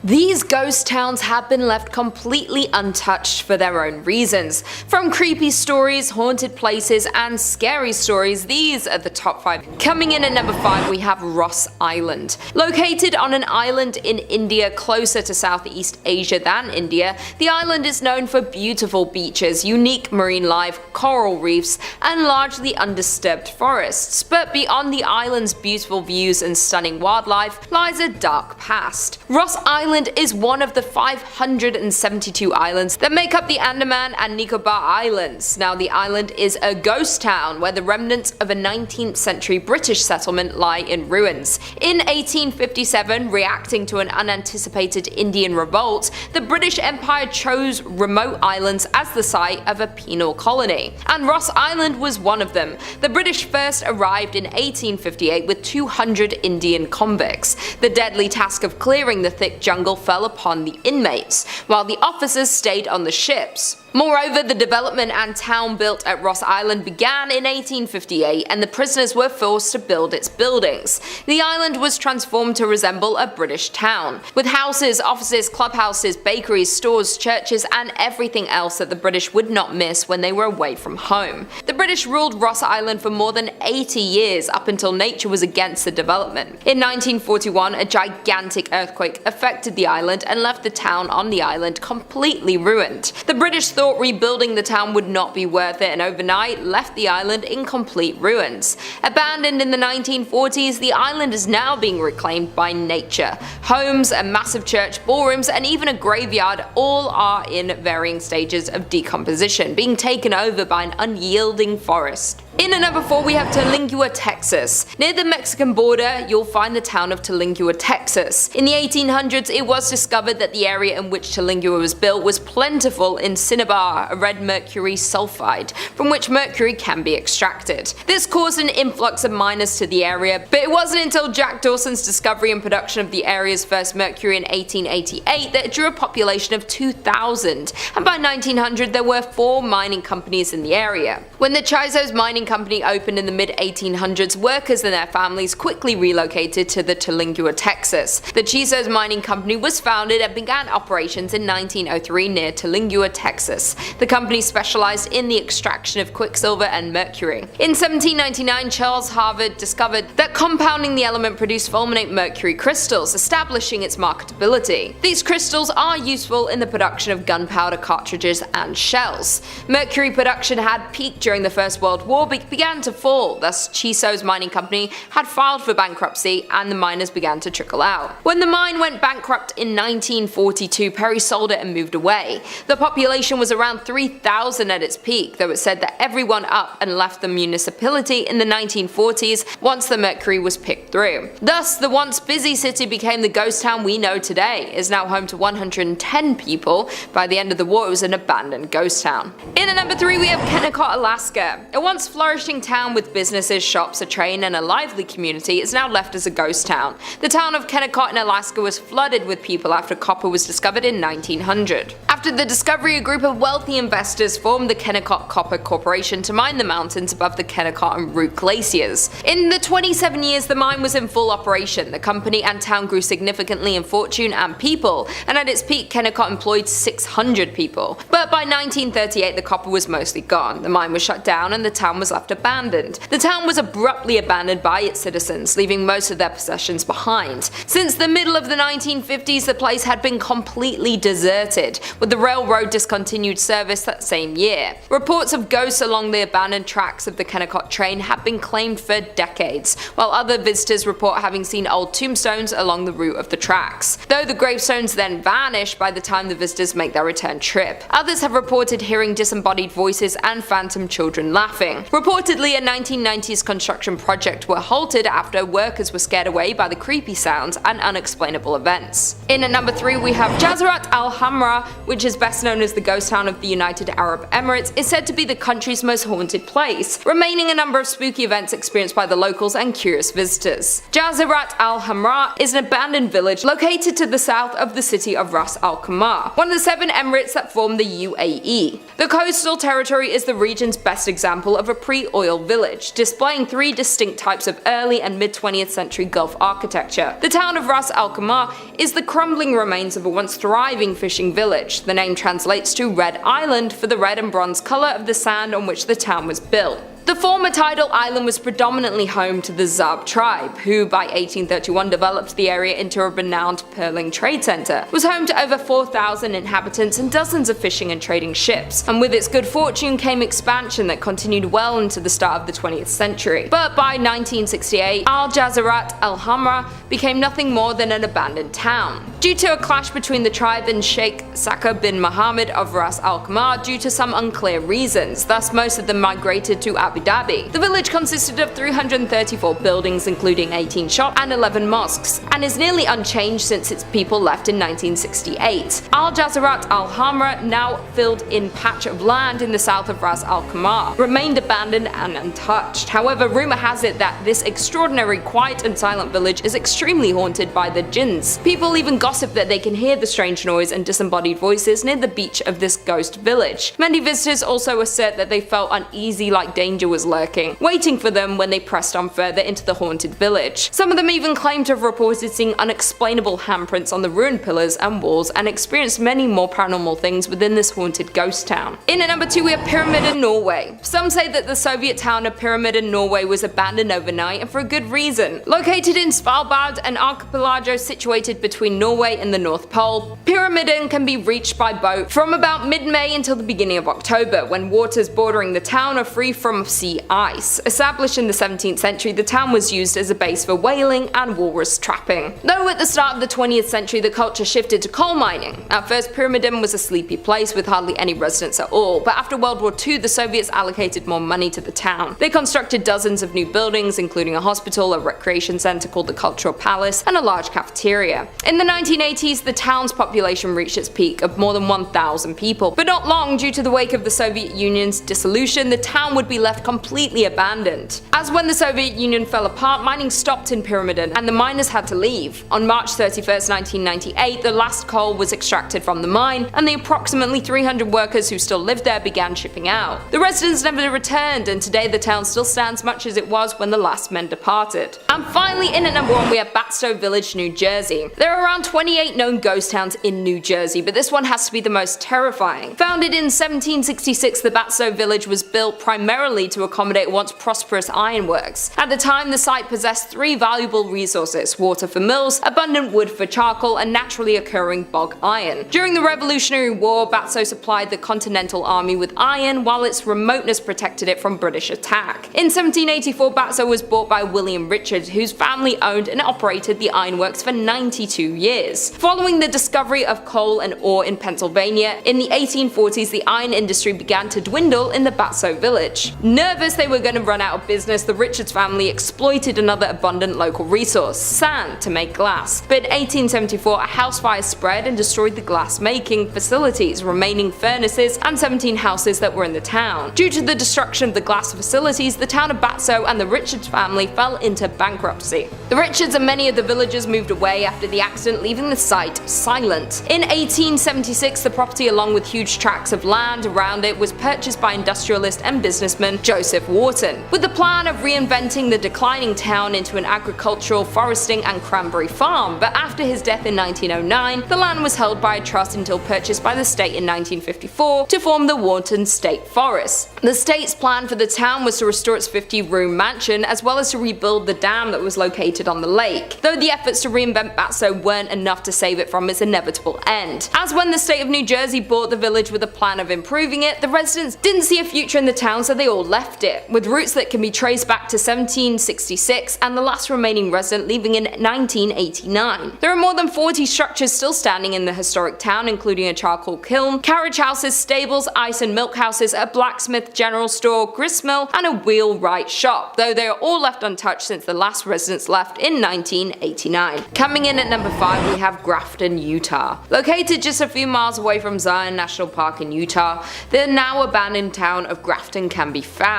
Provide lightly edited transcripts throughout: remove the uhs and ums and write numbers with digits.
These ghost towns have been left completely untouched for their own reasons. From creepy stories, haunted places, and scary stories, these are the top 5. Coming in at number 5, we have Ross Island. Located on an island in India closer to Southeast Asia than India, the island is known for beautiful beaches, unique marine life, coral reefs, and largely undisturbed forests. But beyond the island's beautiful views and stunning wildlife lies a dark past. Ross Island is one of the 572 islands that make up the Andaman and Nicobar Islands. Now, the island is a ghost town where the remnants of a 19th century British settlement lie in ruins. In 1857, reacting to an unanticipated Indian revolt, the British Empire chose remote islands as the site of a penal colony, and Ross Island was one of them. The British first arrived in 1858 with 200 Indian convicts. The deadly task of clearing the thick jungle fell upon the inmates, while the officers stayed on the ships. Moreover, the development and town built at Ross Island began in 1858, and the prisoners were forced to build its buildings. The island was transformed to resemble a British town, with houses, offices, clubhouses, bakeries, stores, churches, and everything else that the British would not miss when they were away from home. The British ruled Ross Island for more than 80 years, up until nature was against the development. In 1941, a gigantic earthquake affected the island and left the town on the island completely ruined. The British thought rebuilding the town would not be worth it, and overnight left the island in complete ruins. Abandoned in the 1940s, the island is now being reclaimed by nature. Homes, a massive church, ballrooms, and even a graveyard all are in varying stages of decomposition, being taken over by an unyielding forest. In at number 4, we have Terlingua, Texas. Near the Mexican border, you'll find the town of Terlingua, Texas. In the 1800s, it was discovered that the area in which Terlingua was built was plentiful in cinnabar, a red mercury sulfide, from which mercury can be extracted. This caused an influx of miners to the area, but it wasn't until Jack Dawson's discovery and production of the area's first mercury in 1888 that it drew a population of 2,000, and by 1900 there were 4 mining companies in the area. When the Chiso's mining company opened in the mid-1800s, workers and their families quickly relocated to the Terlingua, Texas. The Chiso's mining company was founded and began operations in 1903 near Terlingua, Texas. The company specialized in the extraction of quicksilver and mercury. In 1799, Charles Harvard discovered that compounding the element produced fulminate mercury crystals, establishing its marketability. These crystals are useful in the production of gunpowder cartridges and shells. Mercury production had peaked during the First World War, but began to fall, thus Chiso's mining company had filed for bankruptcy and the miners began to trickle out. When the mine went bankrupt in 1942, Perry sold it and moved away. The population was around 3,000 at its peak, though it said that everyone up and left the municipality in the 1940s once the mercury was picked through. Thus, the once busy city became the ghost town we know today. It is now home to 110 people. By the end of the war, it was an abandoned ghost town. In at number 3, we have Kennecott, Alaska. A once flourishing town with businesses, shops, a train, and a lively community is now left as a ghost town. The town of Kennecott in Alaska was flooded with people after copper was discovered in 1900. After the discovery, a group of wealthy investors formed the Kennecott Copper Corporation to mine the mountains above the Kennecott and Root glaciers. In the 27 years the mine was in full operation, the company and town grew significantly in fortune and people, and at its peak Kennecott employed 600 people. But by 1938 the copper was mostly gone, the mine was shut down and the town was left abandoned. The town was abruptly abandoned by its citizens, leaving most of their possessions behind. Since the middle of the 1950s the place had been completely deserted, with the railroad discontinued service that same year. Reports of ghosts along the abandoned tracks of the Kennecott train have been claimed for decades, while other visitors report having seen old tombstones along the route of the tracks, though the gravestones then vanish by the time the visitors make their return trip. Others have reported hearing disembodied voices and phantom children laughing. Reportedly, a 1990s construction project were halted after workers were scared away by the creepy sounds and unexplainable events. In at number 3, we have Jazirat Al-Hamra, which which is best known as the ghost town of the United Arab Emirates, is said to be the country's most haunted place, remaining a number of spooky events experienced by the locals and curious visitors. Jazirat Al-Hamra is an abandoned village located to the south of the city of Ras Al Khaimah, one of the 7 emirates that form the UAE. The coastal territory is the region's best example of a pre-oil village, displaying 3 distinct types of early and mid-20th century Gulf architecture. The town of Ras Al Khaimah is the crumbling remains of a once thriving fishing village. The name translates to Red Island for the red and bronze colour of the sand on which the town was built. The former tidal island was predominantly home to the Zab tribe, who by 1831 developed the area into a renowned pearling trade centre, was home to over 4,000 inhabitants and dozens of fishing and trading ships, and with its good fortune came expansion that continued well into the start of the 20th century. But by 1968, Jazirat Al-Hamra became nothing more than an abandoned town, due to a clash between the tribe and Sheikh Saka bin Mohammed of Ras Al Khaimah due to some unclear reasons. Thus most of them migrated to Abu Dhabi. The village consisted of 334 buildings including 18 shops and 11 mosques, and is nearly unchanged since its people left in 1968. Jazirat Al-Hamra, now filled-in patch of land in the south of Ras Al Khaimah, remained abandoned and untouched. However, rumour has it that this extraordinary quiet and silent village is extremely haunted by the jinns. People even gossip that they can hear the strange noise and disembodied voices near the beach of this ghost village. Many visitors also assert that they felt uneasy, like danger was lurking, waiting for them when they pressed on further into the haunted village. Some of them even claim to have reported seeing unexplainable handprints on the ruined pillars and walls, and experienced many more paranormal things within this haunted ghost town. In at number 2 we have Pyramiden, Norway. Some say that the Soviet town of Pyramiden, Norway was abandoned overnight, and for a good reason. Located in Svalbard, an archipelago situated between Norway and the North Pole, Pyramiden can be reached by boat from about mid-May until the beginning of October, when waters bordering the town are free from sea ice. Established in the 17th century, the town was used as a base for whaling and walrus trapping. Though at the start of the 20th century the culture shifted to coal mining. At first Pyramiden was a sleepy place with hardly any residents at all, but after World War II the Soviets allocated more money to the town. They constructed dozens of new buildings, including a hospital, a recreation centre called the Cultural Palace, and a large cafeteria. In the 1980s the town's population reached its peak of more than 1,000 people, but not long due to the wake of the Soviet Union's dissolution the town would be left completely abandoned. As when the Soviet Union fell apart, mining stopped in Pyramiden and the miners had to leave. On March 31st, 1998, the last coal was extracted from the mine, and the approximately 300 workers who still lived there began shipping out. The residents never returned, and today the town still stands much as it was when the last men departed. And finally, in at number 1 we have Batsto Village, New Jersey. There are around 28 known ghost towns in New Jersey, but this one has to be the most terrifying. Founded in 1766, the Batsto Village was built primarily to accommodate once prosperous ironworks. At the time, the site possessed 3 valuable resources: water for mills, abundant wood for charcoal, and naturally occurring bog iron. During the Revolutionary War, Batsto supplied the Continental Army with iron, while its remoteness protected it from British attack. In 1784, Batsto was bought by William Richard, whose family owned and operated the ironworks for 92 years. Following the discovery of coal and ore in Pennsylvania, in the 1840s the iron industry began to dwindle in the Batsto village. Nervous they were going to run out of business, the Richards family exploited another abundant local resource, sand, to make glass. But in 1874 a house fire spread and destroyed the glass making facilities, remaining furnaces, and 17 houses that were in the town. Due to the destruction of the glass facilities, the town of Batsto and the Richards family fell into bankruptcy. The Richards and many of the villagers moved away after the accident, leaving the site silent. In 1876 the property, along with huge tracts of land around it, was purchased by industrialist and businessman Joseph Wharton, with the plan of reinventing the declining town into an agricultural, foresting, and cranberry farm. But after his death in 1909, the land was held by a trust until purchased by the state in 1954 to form the Wharton State Forest. The state's plan for the town was to restore its 50-room mansion, as well as to rebuild the dam that was located on the lake, though the efforts to reinvent Batsto weren't enough to save it from its inevitable end. As when the state of New Jersey bought the village with a plan of improving it, the residents didn't see a future in the town, so they all left left it, with roots that can be traced back to 1766 and the last remaining resident leaving in 1989. There are more than 40 structures still standing in the historic town, including a charcoal kiln, carriage houses, stables, ice and milk houses, a blacksmith, general store, gristmill, and a wheelwright shop, though they are all left untouched since the last residents left in 1989. Coming in at number 5 we have Grafton, Utah. Located just a few miles away from Zion National Park in Utah, the now abandoned town of Grafton can be found.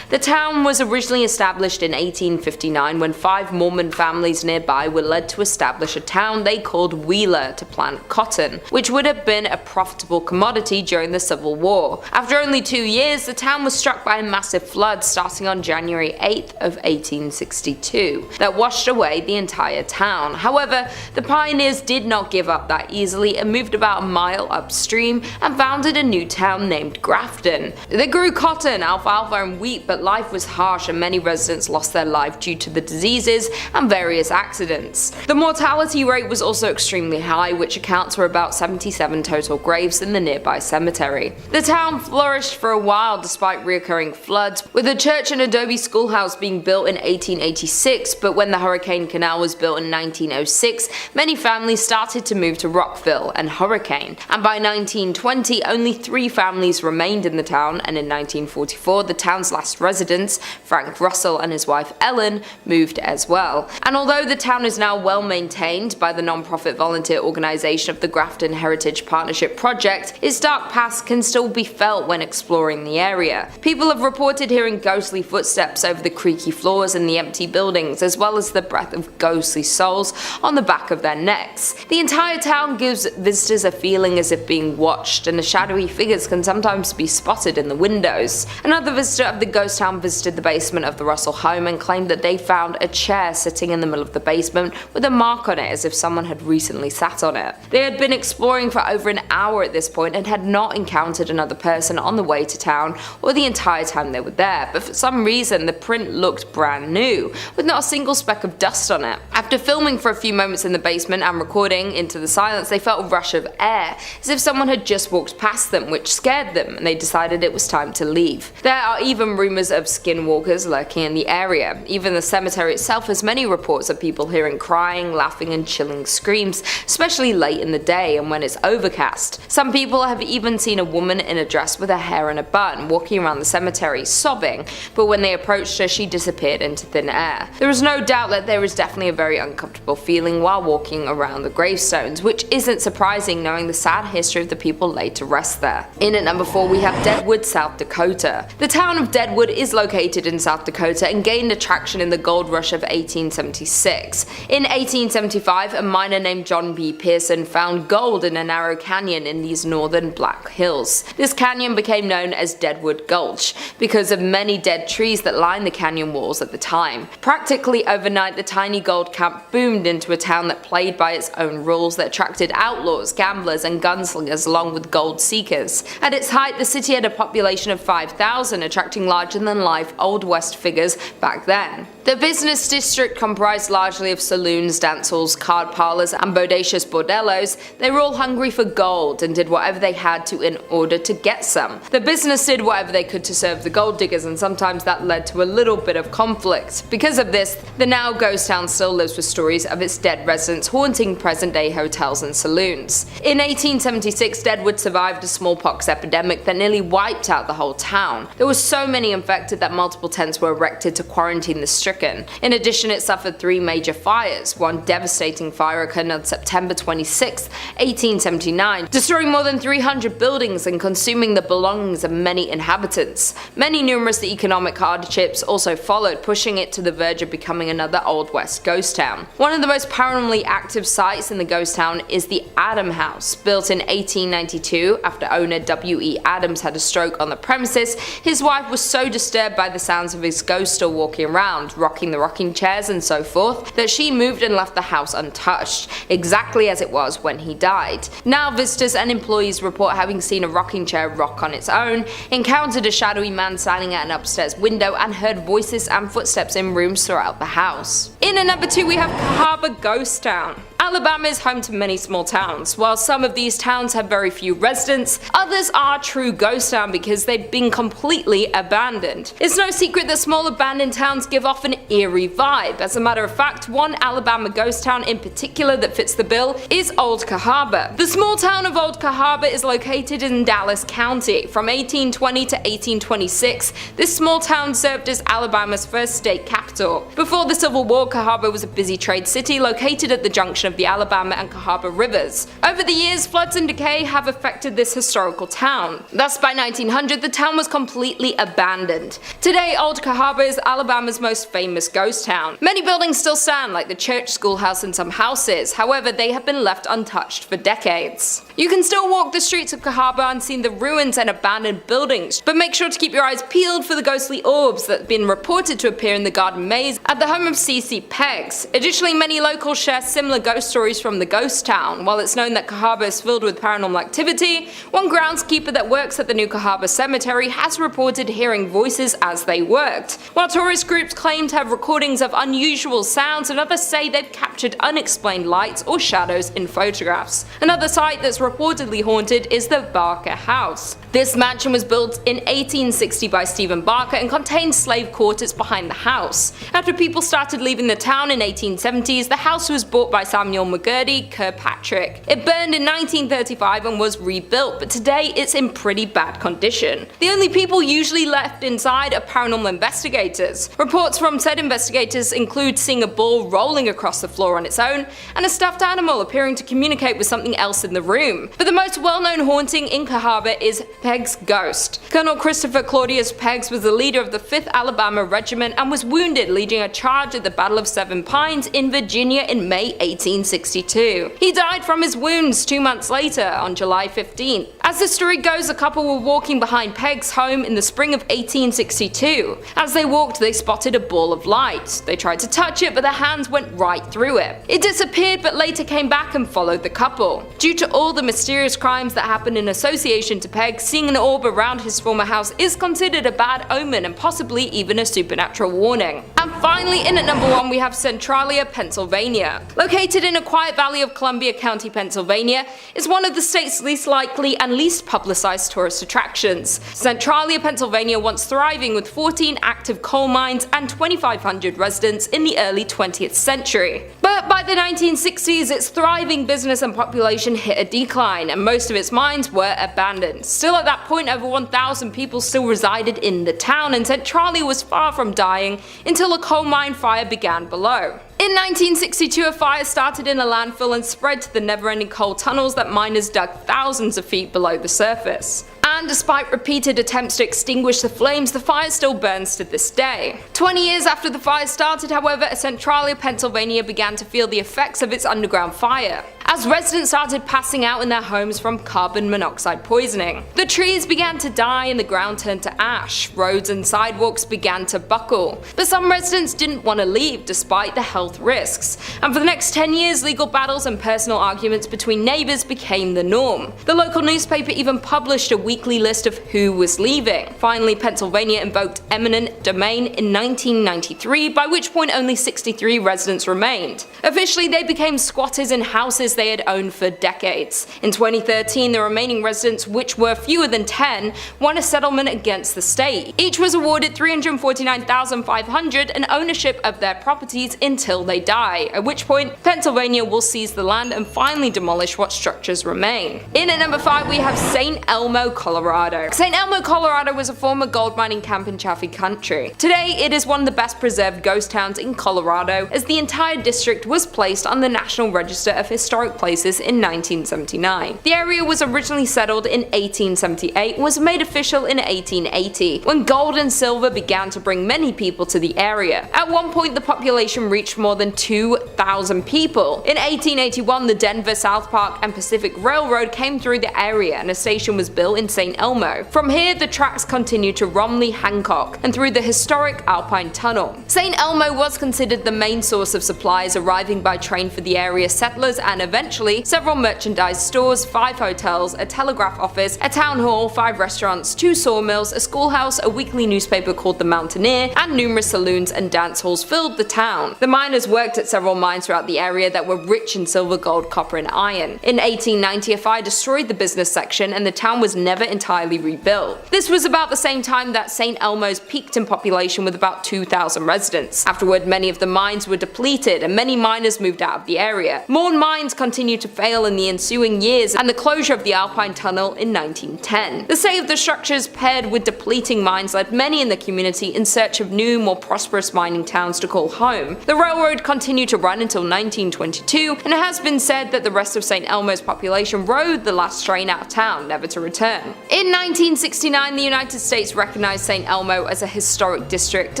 The town was originally established in 1859 when 5 Mormon families nearby were led to establish a town they called Wheeler to plant cotton, which would have been a profitable commodity during the Civil War. After only 2 years, the town was struck by a massive flood starting on January 8th of 1862 that washed away the entire town. However, the pioneers did not give up that easily and moved about a mile upstream and founded a new town named Grafton. They grew cotton, alfalfa and wheat, but life was harsh and many residents lost their life due to the diseases and various accidents. The mortality rate was also extremely high, which accounts for about 77 total graves in the nearby cemetery. The town flourished for a while despite recurring floods, with a church and adobe schoolhouse being built in 1886, but when the Hurricane Canal was built in 1906, many families started to move to Rockville and Hurricane, and by 1920 only 3 families remained in the town, and in 1944 the town's last residents, Frank Russell and his wife Ellen, moved as well. And although the town is now well maintained by the non-profit volunteer organization of the Grafton Heritage Partnership Project, its dark past can still be felt when exploring the area. People have reported hearing ghostly footsteps over the creaky floors in the empty buildings, as well as the breath of ghostly souls on the back of their necks. The entire town gives visitors a feeling as if being watched, and the shadowy figures can sometimes be spotted in the windows. Another visitor of the ghost town visited the basement of the Russell home and claimed that they found a chair sitting in the middle of the basement with a mark on it as if someone had recently sat on it. They had been exploring for over an hour at this point and had not encountered another person on the way to town or the entire time they were there, but for some reason the print looked brand new, with not a single speck of dust on it. After filming for a few moments in the basement and recording into the silence, they felt a rush of air, as if someone had just walked past them, which scared them, and they decided it was time to leave. There are even rumours of skinwalkers lurking in the area. Even the cemetery itself has many reports of people hearing crying, laughing and chilling screams, especially late in the day and when it's overcast. Some people have even seen a woman in a dress with her hair in a bun walking around the cemetery sobbing, but when they approached her she disappeared into thin air. There is no doubt that there is definitely a very uncomfortable feeling while walking around the gravestones, which isn't surprising knowing the sad history of the people laid to rest there. In at number 4 we have Deadwood, South Dakota. The town of Deadwood is located in South Dakota and gained attraction in the gold rush of 1876. In 1875 a miner named John B. Pearson found gold in a narrow canyon in these northern Black Hills. This canyon became known as Deadwood Gulch because of many dead trees that lined the canyon walls at the time. Practically overnight the tiny gold camp boomed into a town that played by its own rules that attracted outlaws, gamblers and gunslingers along with gold seekers. At its height the city had a population of 5,000, attracting larger than life Old West figures back then. The business district comprised largely of saloons, dance halls, card parlors and bodacious bordellos. They were all hungry for gold and did whatever they had to in order to get some. The business did whatever they could to serve the gold diggers, and sometimes that led to a little bit of conflict. Because of this, the now ghost town still lives with stories of its dead residents haunting present-day hotels and saloons. In 1876 Deadwood survived a smallpox epidemic that nearly wiped out the whole town. There were so many infected that multiple tents were erected to quarantine the stricken. In addition, it suffered 3 major fires. One devastating fire occurred on September 26, 1879, destroying more than 300 buildings and consuming the belongings of many inhabitants. Many numerous economic hardships also followed, pushing it to the verge of becoming another Old West ghost town. One of the most paranormally active sites in the ghost town is the Adam House. Built in 1892 after owner W.E. Adams had a stroke on the premises, his wife was so disturbed by the sounds of his ghost still walking around, rocking the rocking chairs and so forth, that she moved and left the house untouched, exactly as it was when he died. Now visitors and employees report having seen a rocking chair rock on its own, encountered a shadowy man standing at an upstairs window and heard voices and footsteps in rooms throughout the house. In at number 2 we have Cahawba Ghost Town. Alabama is home to many small towns. While some of these towns have very few residents, others are true ghost town because they've been completely abandoned. It's no secret that small abandoned towns give off an eerie vibe. As a matter of fact, one Alabama ghost town in particular that fits the bill is Old Cahawba. The small town of Old Cahawba is located in Dallas County. From 1820 to 1826, this small town served as Alabama's first state capital. Before the Civil War, Cahawba was a busy trade city located at the junction of the Alabama and Cahawba rivers. Over the years, floods and decay have affected this historical town. Thus, by 1900, the town was completely abandoned. Today, Old Cahawba is Alabama's most famous ghost town. Many buildings still stand, like the church, schoolhouse, and some houses. However, they have been left untouched for decades. You can still walk the streets of Cahawba and see the ruins and abandoned buildings, but make sure to keep your eyes peeled for the ghostly orbs that have been reported to appear in the garden maze at the home of C.C. Peggs. Additionally, many locals share similar ghost stories from the ghost town. While it's known that Cahawba is filled with paranormal activity, one groundskeeper that works at the New Cahawba Cemetery has reported hearing voices as they worked. While tourist groups claim to have recordings of unusual sounds, and others say they've captured unexplained lights or shadows in photographs. Another site that's reportedly haunted is the Barker House. This mansion was built in 1860 by Stephen Barker and contained slave quarters behind the house. After people started leaving the town in 1870s, the house was bought by Samuel McGurdy Kirkpatrick. It burned in 1935 and was rebuilt, but today it's in pretty bad condition. The only people usually left inside are paranormal investigators. Reports from said investigators include seeing a ball rolling across the floor on its own, and a stuffed animal appearing to communicate with something else in the room. But the most well-known haunting in Cahawba is Peggs' ghost. Colonel Christopher Claudius Peggs was the leader of the 5th Alabama Regiment and was wounded leading a charge at the Battle of Seven Pines in Virginia in May 1862. He died from his wounds 2 months later, on July 15th. As the story goes, a couple were walking behind Peggs' home in the spring of 1862. As they walked, they spotted a ball of light. They tried to touch it, but their hands went right through it. It disappeared, but later came back and followed the couple. Due to all the mysterious crimes that happened in association to Peggs, seeing an orb around his former house is considered a bad omen and possibly even a supernatural warning. And finally, in at number 1, we have Centralia, Pennsylvania. Located in a quiet valley of Columbia County, Pennsylvania, is one of the state's least likely and least publicized tourist attractions. Centralia, Pennsylvania, once thriving with 14 active coal mines and 2,500 residents in the early 20th century. But by the 1960s, its thriving business and population hit a decline, and most of its mines were abandoned. Still at that point, over 1,000 people still resided in the town, and Centralia was far from dying until a coal mine fire began below. In 1962, a fire started in a landfill and spread to the never-ending coal tunnels that miners dug thousands of feet below the surface. And despite repeated attempts to extinguish the flames, the fire still burns to this day. 20 years after the fire started, however, Centralia, Pennsylvania began to feel the effects of its underground fire, as residents started passing out in their homes from carbon monoxide poisoning. The trees began to die and the ground turned to ash. Roads and sidewalks began to buckle. But some residents didn't want to leave despite the health risks. And for the next 10 years, legal battles and personal arguments between neighbors became the norm. The local newspaper even published a weekly list of who was leaving. Finally, Pennsylvania invoked eminent domain in 1993, by which point only 63 residents remained. Officially, they became squatters in houses they had owned for decades. In 2013, the remaining residents, which were fewer than 10, won a settlement against the state. Each was awarded $349,500 and ownership of their properties until they die, at which point Pennsylvania will seize the land and finally demolish what structures remain. In at number 5, we have St. Elmo, Colorado. St. Elmo, Colorado was a former gold mining camp in Chaffee Country. Today, it is one of the best preserved ghost towns in Colorado, as the entire district was placed on the National Register of Historic Places in 1979. The area was originally settled in 1878 and was made official in 1880, when gold and silver began to bring many people to the area. At one point, the population reached more than 2,000 people. In 1881, the Denver, South Park, and Pacific Railroad came through the area, and a station was built in St. St. Elmo. From here, the tracks continue to Romley, Hancock, and through the historic Alpine Tunnel. St. Elmo was considered the main source of supplies arriving by train for the area settlers, and eventually several merchandise stores, 5 hotels, a telegraph office, a town hall, 5 restaurants, 2 sawmills, a schoolhouse, a weekly newspaper called The Mountaineer, and numerous saloons and dance halls filled the town. The miners worked at several mines throughout the area that were rich in silver, gold, copper, and iron. In 1890, a fire destroyed the business section and the town was never entirely rebuilt. This was about the same time that St. Elmo's peaked in population with about 2,000 residents. Afterward, many of the mines were depleted and many miners moved out of the area. More mines continued to fail in the ensuing years and the closure of the Alpine Tunnel in 1910. The state of the structures paired with depleting mines led many in the community in search of new, more prosperous mining towns to call home. The railroad continued to run until 1922, and it has been said that the rest of St. Elmo's population rode the last train out of town, never to return. In 1969, the United States recognized St. Elmo as a historic district,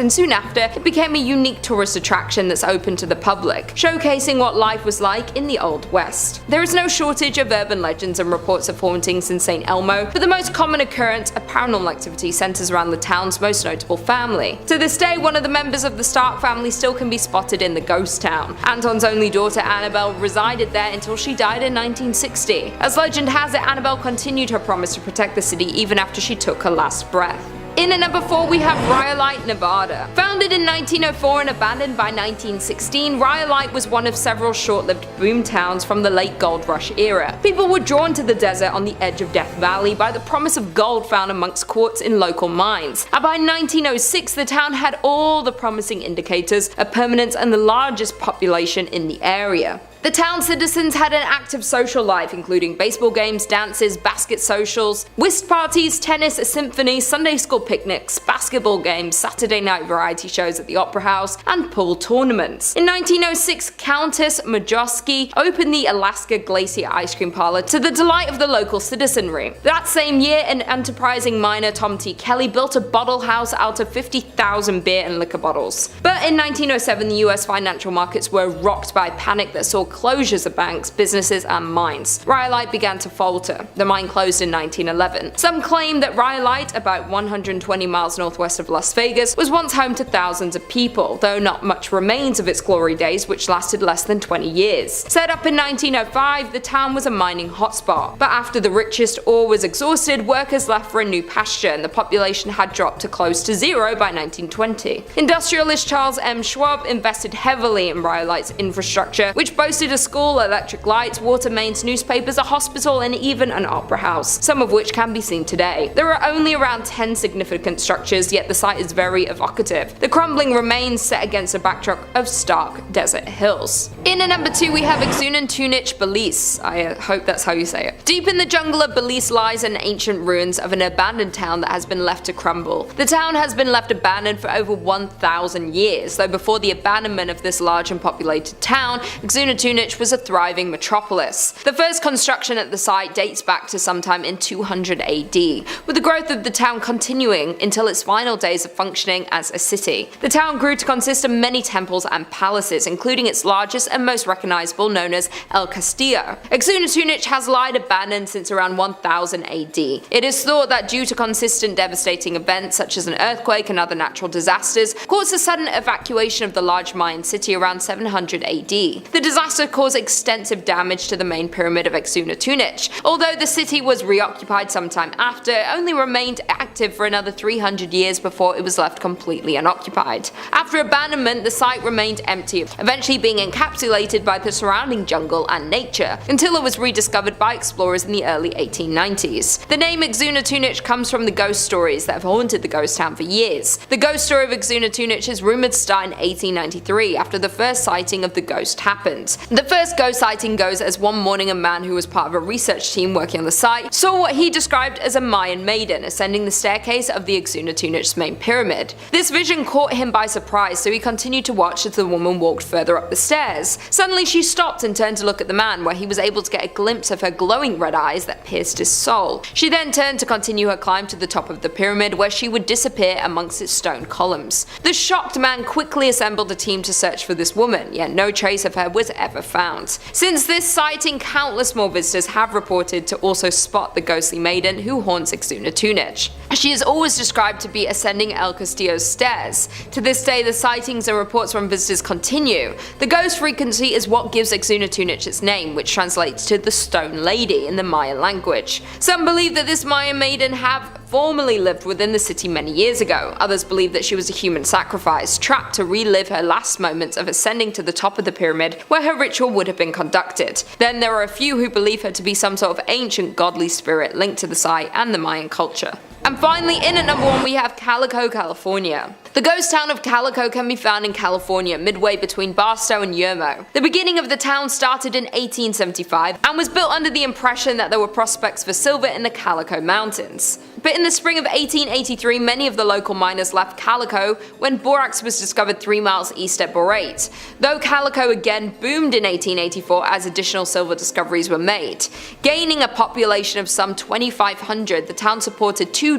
and soon after, it became a unique tourist attraction that's open to the public, showcasing what life was like in the Old West. There is no shortage of urban legends and reports of hauntings in St. Elmo, but the most common occurrence of paranormal activity centers around the town's most notable family. To this day, one of the members of the Stark family still can be spotted in the ghost town. Anton's only daughter Annabelle resided there until she died in 1960. As legend has it, Annabelle continued her promise to protect the city even after she took her last breath. In at number 4 we have Rhyolite, Nevada. Founded in 1904 and abandoned by 1916, Rhyolite was one of several short-lived boom towns from the late gold rush era. People were drawn to the desert on the edge of Death Valley by the promise of gold found amongst quartz in local mines. And by 1906 the town had all the promising indicators of permanence and the largest population in the area. The town's citizens had an active social life, including baseball games, dances, basket socials, whist parties, tennis, a symphony, Sunday school picnics, basketball games, Saturday night variety shows at the Opera House, and pool tournaments. In 1906, Countess Majowski opened the Alaska Glacier Ice Cream Parlor to the delight of the local citizenry. That same year, an enterprising miner, Tom T. Kelly, built a bottle house out of 50,000 beer and liquor bottles. But in 1907, the US financial markets were rocked by panic that saw closures of banks, businesses, and mines. Rhyolite began to falter. The mine closed in 1911. Some claim that Rhyolite, about 120 miles northwest of Las Vegas, was once home to thousands of people, though not much remains of its glory days, which lasted less than 20 years. Set up in 1905, the town was a mining hotspot, but after the richest ore was exhausted, workers left for a new pasture and the population had dropped to close to zero by 1920. Industrialist Charles M. Schwab invested heavily in Rhyolite's infrastructure, which boasted a school, electric lights, water mains, newspapers, a hospital, and even an opera house, some of which can be seen today. There are only around 10 significant structures, yet the site is very evocative. The crumbling remains set against a backdrop of stark desert hills. In at number 2 we have Xunantunich, Belize. I hope that's how you say it. Deep in the jungle of Belize lies an ancient ruins of an abandoned town that has been left to crumble. The town has been left abandoned for over 1,000 years, though before the abandonment of this large and populated town, Xunantunich was a thriving metropolis. The first construction at the site dates back to sometime in 200 AD, with the growth of the town continuing until its final days of functioning as a city. The town grew to consist of many temples and palaces, including its largest and most recognizable, known as El Castillo. Xunantunich has lied abandoned since around 1000 AD. It is thought that due to consistent devastating events such as an earthquake and other natural disasters, caused a sudden evacuation of the large Mayan city around 700 AD. The disaster caused extensive damage to the main pyramid of Xunantunich. Although the city was reoccupied sometime after, it only remained active for another 300 years before it was left completely unoccupied. After abandonment, the site remained empty, eventually being encapsulated by the surrounding jungle and nature, until it was rediscovered by explorers in the early 1890s. The name Xunantunich comes from the ghost stories that have haunted the ghost town for years. The ghost story of Xunantunich is rumored to start in 1893, after the first sighting of the ghost happened. The first ghost sighting goes as one morning a man who was part of a research team working on the site saw what he described as a Mayan maiden ascending the staircase of the Xunantunich's main pyramid. This vision caught him by surprise, so he continued to watch as the woman walked further up the stairs. Suddenly she stopped and turned to look at the man, where he was able to get a glimpse of her glowing red eyes that pierced his soul. She then turned to continue her climb to the top of the pyramid, where she would disappear amongst its stone columns. The shocked man quickly assembled a team to search for this woman, yet no trace of her was ever ever found. Since this sighting, countless more visitors have reported to also spot the ghostly maiden who haunts Xunantunich. She is always described to be ascending El Castillo's stairs. To this day, the sightings and reports from visitors continue. The ghost frequency is what gives Xunantunich its name, which translates to the Stone Lady in the Mayan language. Some believe that this Mayan maiden have formerly lived within the city many years ago. Others believe that she was a human sacrifice, trapped to relive her last moments of ascending to the top of the pyramid where her ritual would have been conducted. Then there are a few who believe her to be some sort of ancient godly spirit linked to the site and the Mayan culture. And finally, in at number 1 we have Calico, California. The ghost town of Calico can be found in California, midway between Batsto and Jerome. The beginning of the town started in 1875 and was built under the impression that there were prospects for silver in the Calico Mountains. But in the spring of 1883, many of the local miners left Calico when borax was discovered 3 miles east at Borate, though Calico again boomed in 1884 as additional silver discoveries were made. Gaining a population of some 2,500, the town supported 24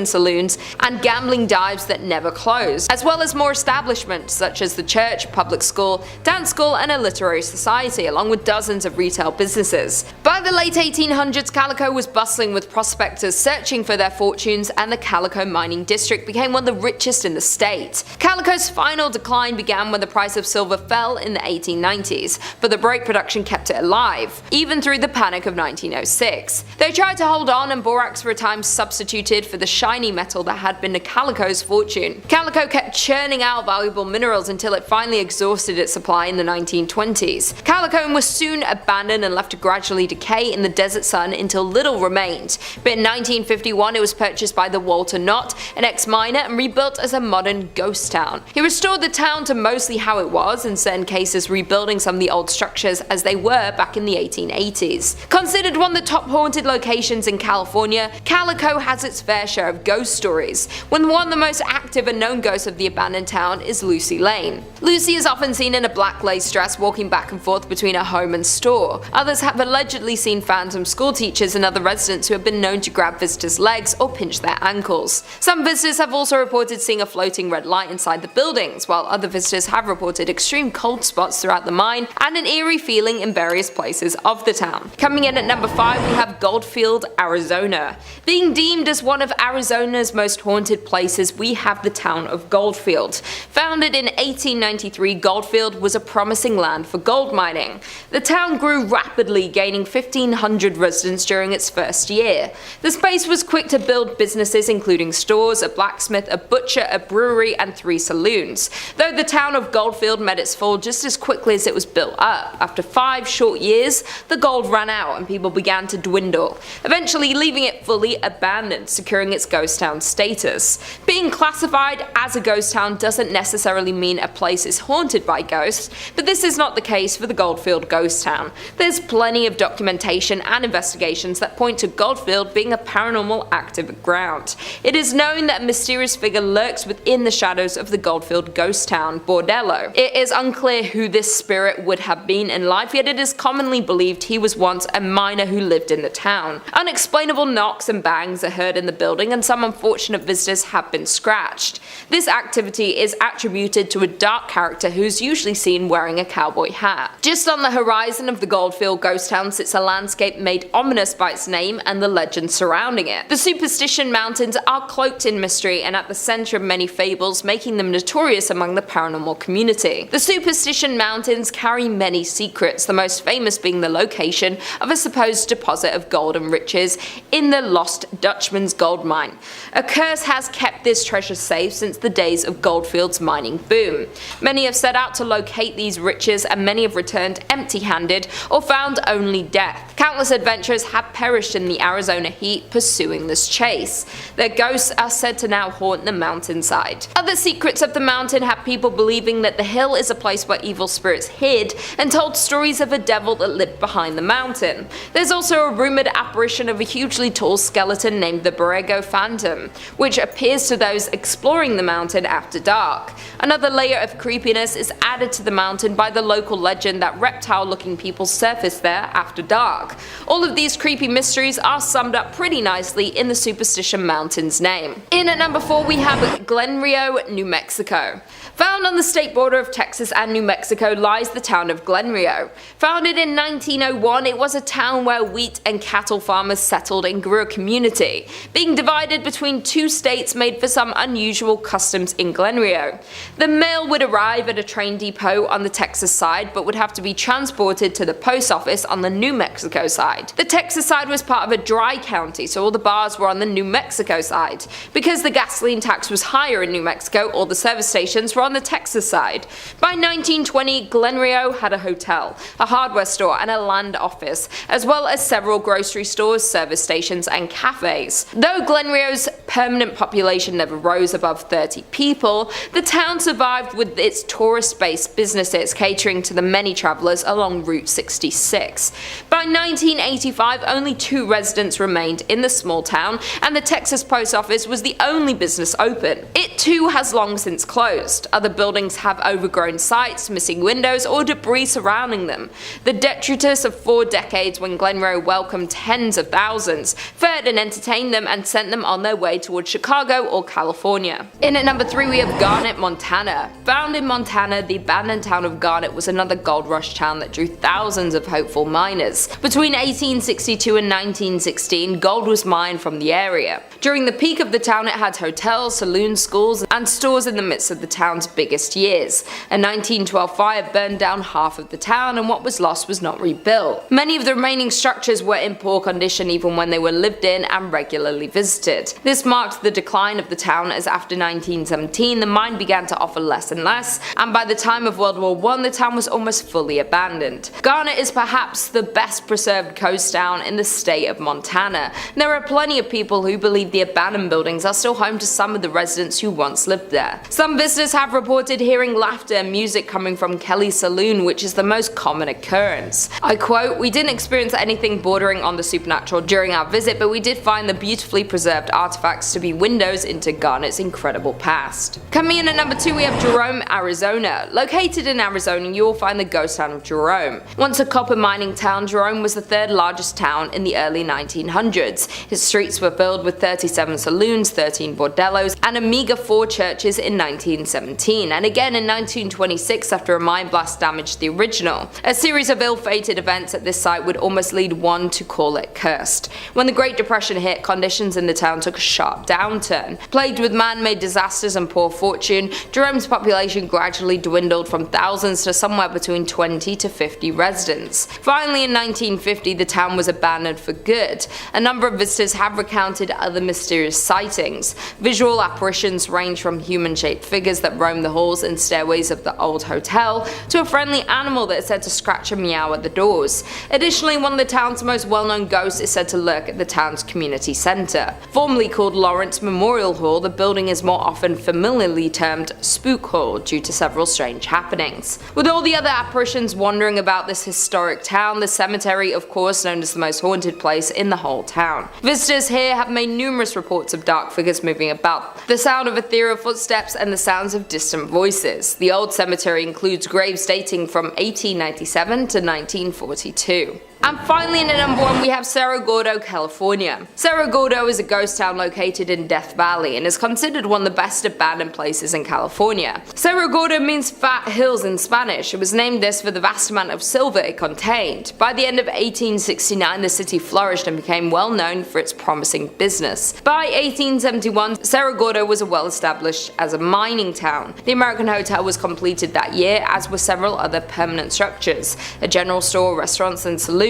saloons and gambling dives that never closed, as well as more establishments such as the church, public school, dance school, and a literary society, along with dozens of retail businesses. By the late 1800s, Calico was bustling with prospectors searching for their fortunes, and the Calico mining district became one of the richest in the state. Calico's final decline began when the price of silver fell in the 1890s, but the Borate production kept it alive, even through the Panic of 1906. They tried to hold on, and borax for a time substituted for the shiny metal that had been Calico's fortune. Calico kept churning out valuable minerals until it finally exhausted its supply in the 1920s. Calico was soon abandoned and left to gradually decay in the desert sun until little remained, but in 1951 it was purchased by the Walter Knott, an ex-miner, and rebuilt as a modern ghost town. He restored the town to mostly how it was, in certain cases rebuilding some of the old structures as they were back in the 1880s. Considered one of the top haunted locations in California, Calico has its fair share of ghost stories, when one of the most active and known ghosts of the abandoned town is Lucy Lane. Lucy is often seen in a black lace dress walking back and forth between her home and store. Others have allegedly seen phantom school teachers and other residents who have been known to grab visitors' legs or pinch their ankles. Some visitors have also reported seeing a floating red light inside the buildings, while other visitors have reported extreme cold spots throughout the mine and an eerie feeling in various places of the town. Coming in at number 5 we have Goldfield, Arizona. Being deemed as one of Arizona's most haunted places, we have the town of Goldfield. Founded in 1893, Goldfield was a promising land for gold mining. The town grew rapidly, gaining 1,500 residents during its first year. The space was quick to build businesses including stores, a blacksmith, a butcher, a brewery, and 3 saloons, though the town of Goldfield met its fall just as quickly as it was built up. After 5 short years, the gold ran out and people began to dwindle, eventually leaving it fully abandoned, securing its ghost town status. Being classified as a ghost town doesn't necessarily mean a place is haunted by ghosts, but this is not the case for the Goldfield ghost town. There's plenty of documentation and investigations that point to Goldfield being a paranormal active ground. It is known that a mysterious figure lurks within the shadows of the Goldfield ghost town bordello. It is unclear who this spirit would have been in life, yet it is commonly believed he was once a miner who lived in the town. Unexplainable knocks and bangs are heard in the building, and some unfortunate visitors have been scratched. This activity is attributed to a dark character who's usually seen wearing a cowboy hat. Just on the horizon of the Goldfield ghost town sits a landscape made ominous by its name and the legend surrounding it. The Superstition Mountains are cloaked in mystery and at the center of many fables, making them notorious among the paranormal community. The Superstition Mountains carry many secrets, the most famous being the location of a supposed deposit of gold and riches in the Lost Dutchman's gold mine. A curse has kept this treasure safe since the days of Goldfield's mining boom. Many have set out to locate these riches, and many have returned empty-handed or found only death. Countless adventurers have perished in the Arizona heat pursuing this chase. Their ghosts are said to now haunt the mountainside. Other secrets of the mountain have people believing that the hill is a place where evil spirits hid and told stories of a devil that lived behind the mountain. There's also a rumored apparition of a hugely tall skeleton named the Borrego Phantom, which appears to those exploring the mountain after dark. Another layer of creepiness is added to the mountain by the local legend that reptile-looking people surface there after dark. All of these creepy mysteries are summed up pretty nicely in the Superstition Mountain's name. In at number 4 we have Glenrio, New Mexico. Found on the state border of Texas and New Mexico lies the town of Glenrio. Founded in 1901, it was a town where wheat and cattle farmers settled and grew a community. Being divided between two states made for some unusual customs in Glenrio. The mail would arrive at a train depot on the Texas side, but would have to be transported to the post office on the New Mexico side. The Texas side was part of a dry county, so all the bars were on the New Mexico side. Because the gasoline tax was higher in New Mexico, all the service stations were on the Texas side. By 1920, Glenrio had a hotel, a hardware store and a land office, as well as several grocery stores, service stations and cafes. Though Glenrio's permanent population never rose above 30 people, the town survived with its tourist-based businesses catering to the many travelers along Route 66. By 1985, only 2 residents remained in the small town, and the Texas post office was the only business open. It too has long since closed. Other buildings have overgrown sites, missing windows, or debris surrounding them. The detritus of 4 decades when Glenrio welcomed tens of thousands, fed and entertained them, and sent them on their way towards Chicago or California. In at number 3 we have Garnet, Montana. Found in Montana, the abandoned town of Garnet was another gold rush town that drew thousands of hopeful miners. Between 1862 and 1916, gold was mined from the area. During the peak of the town, it had hotels, saloons, schools, and stores in the midst of the town's biggest years. A 1912 fire burned down half of the town, and what was lost was not rebuilt. Many of the remaining structures were in poor condition even when they were lived in and regularly visited. This marked the decline of the town, as after 1917 the mine began to offer less and less, and by the time of World War I the town was almost fully abandoned. Garnet is perhaps the best preserved coast town in the state of Montana. There are plenty of people who believe the abandoned buildings are still home to some of the residents who once lived there. Some visitors have reported hearing laughter and music coming from Kelly's Saloon, which is the most common occurrence. I quote, "We didn't experience anything bordering on the supernatural during our visit, but we did find the beautifully preserved artifacts to be windows into Garnet's incredible past." Coming in at number 2 we have Jerome, Arizona. Located in Arizona, you will find the ghost town of Jerome. Once a copper mining town, Jerome was the 3rd largest town in the early 1900s. Its streets were filled with 37 saloons, 13 bordellos, and a meager 4 churches in 1917, and again in 1926 after a mine blast damaged the original. A series of ill-fated events at this site would almost lead one to call it cursed. When the Great Depression hit, conditions in the town took a sharp downturn. Plagued with man-made disasters and poor fortune, Jerome's population gradually dwindled from thousands to somewhere between 20 to 50 residents. Finally in 1950 the town was abandoned for good. A number of visitors have recounted other mysterious sightings. Visual apparitions range from human-shaped figures that roam the halls and stairways of the old hotel to a friendly animal that is said to scratch and meow at the doors. Additionally, one of the town's most well-known ghosts is said to lurk at the town's community center. Formerly called Lawrence Memorial Hall, the building is more often familiarly termed Spook Hall due to several strange happenings. With all the other apparitions wandering about this historic town, the cemetery, of course, known as the most haunted place in the whole town. Visitors here have made numerous reports of dark figures moving about, the sound of ethereal footsteps, and the sounds of distant voices. The old cemetery includes graves dating from 1897 to 1942. And finally in at number 1 we have Cerro Gordo, California. Cerro Gordo is a ghost town located in Death Valley and is considered one of the best abandoned places in California. Cerro Gordo means fat hills in Spanish. It was named this for the vast amount of silver it contained. By the end of 1869 the city flourished and became well known for its promising business. By 1871 Cerro Gordo was well established as a mining town. The American Hotel was completed that year, as were several other permanent structures, a general store, restaurants and saloons.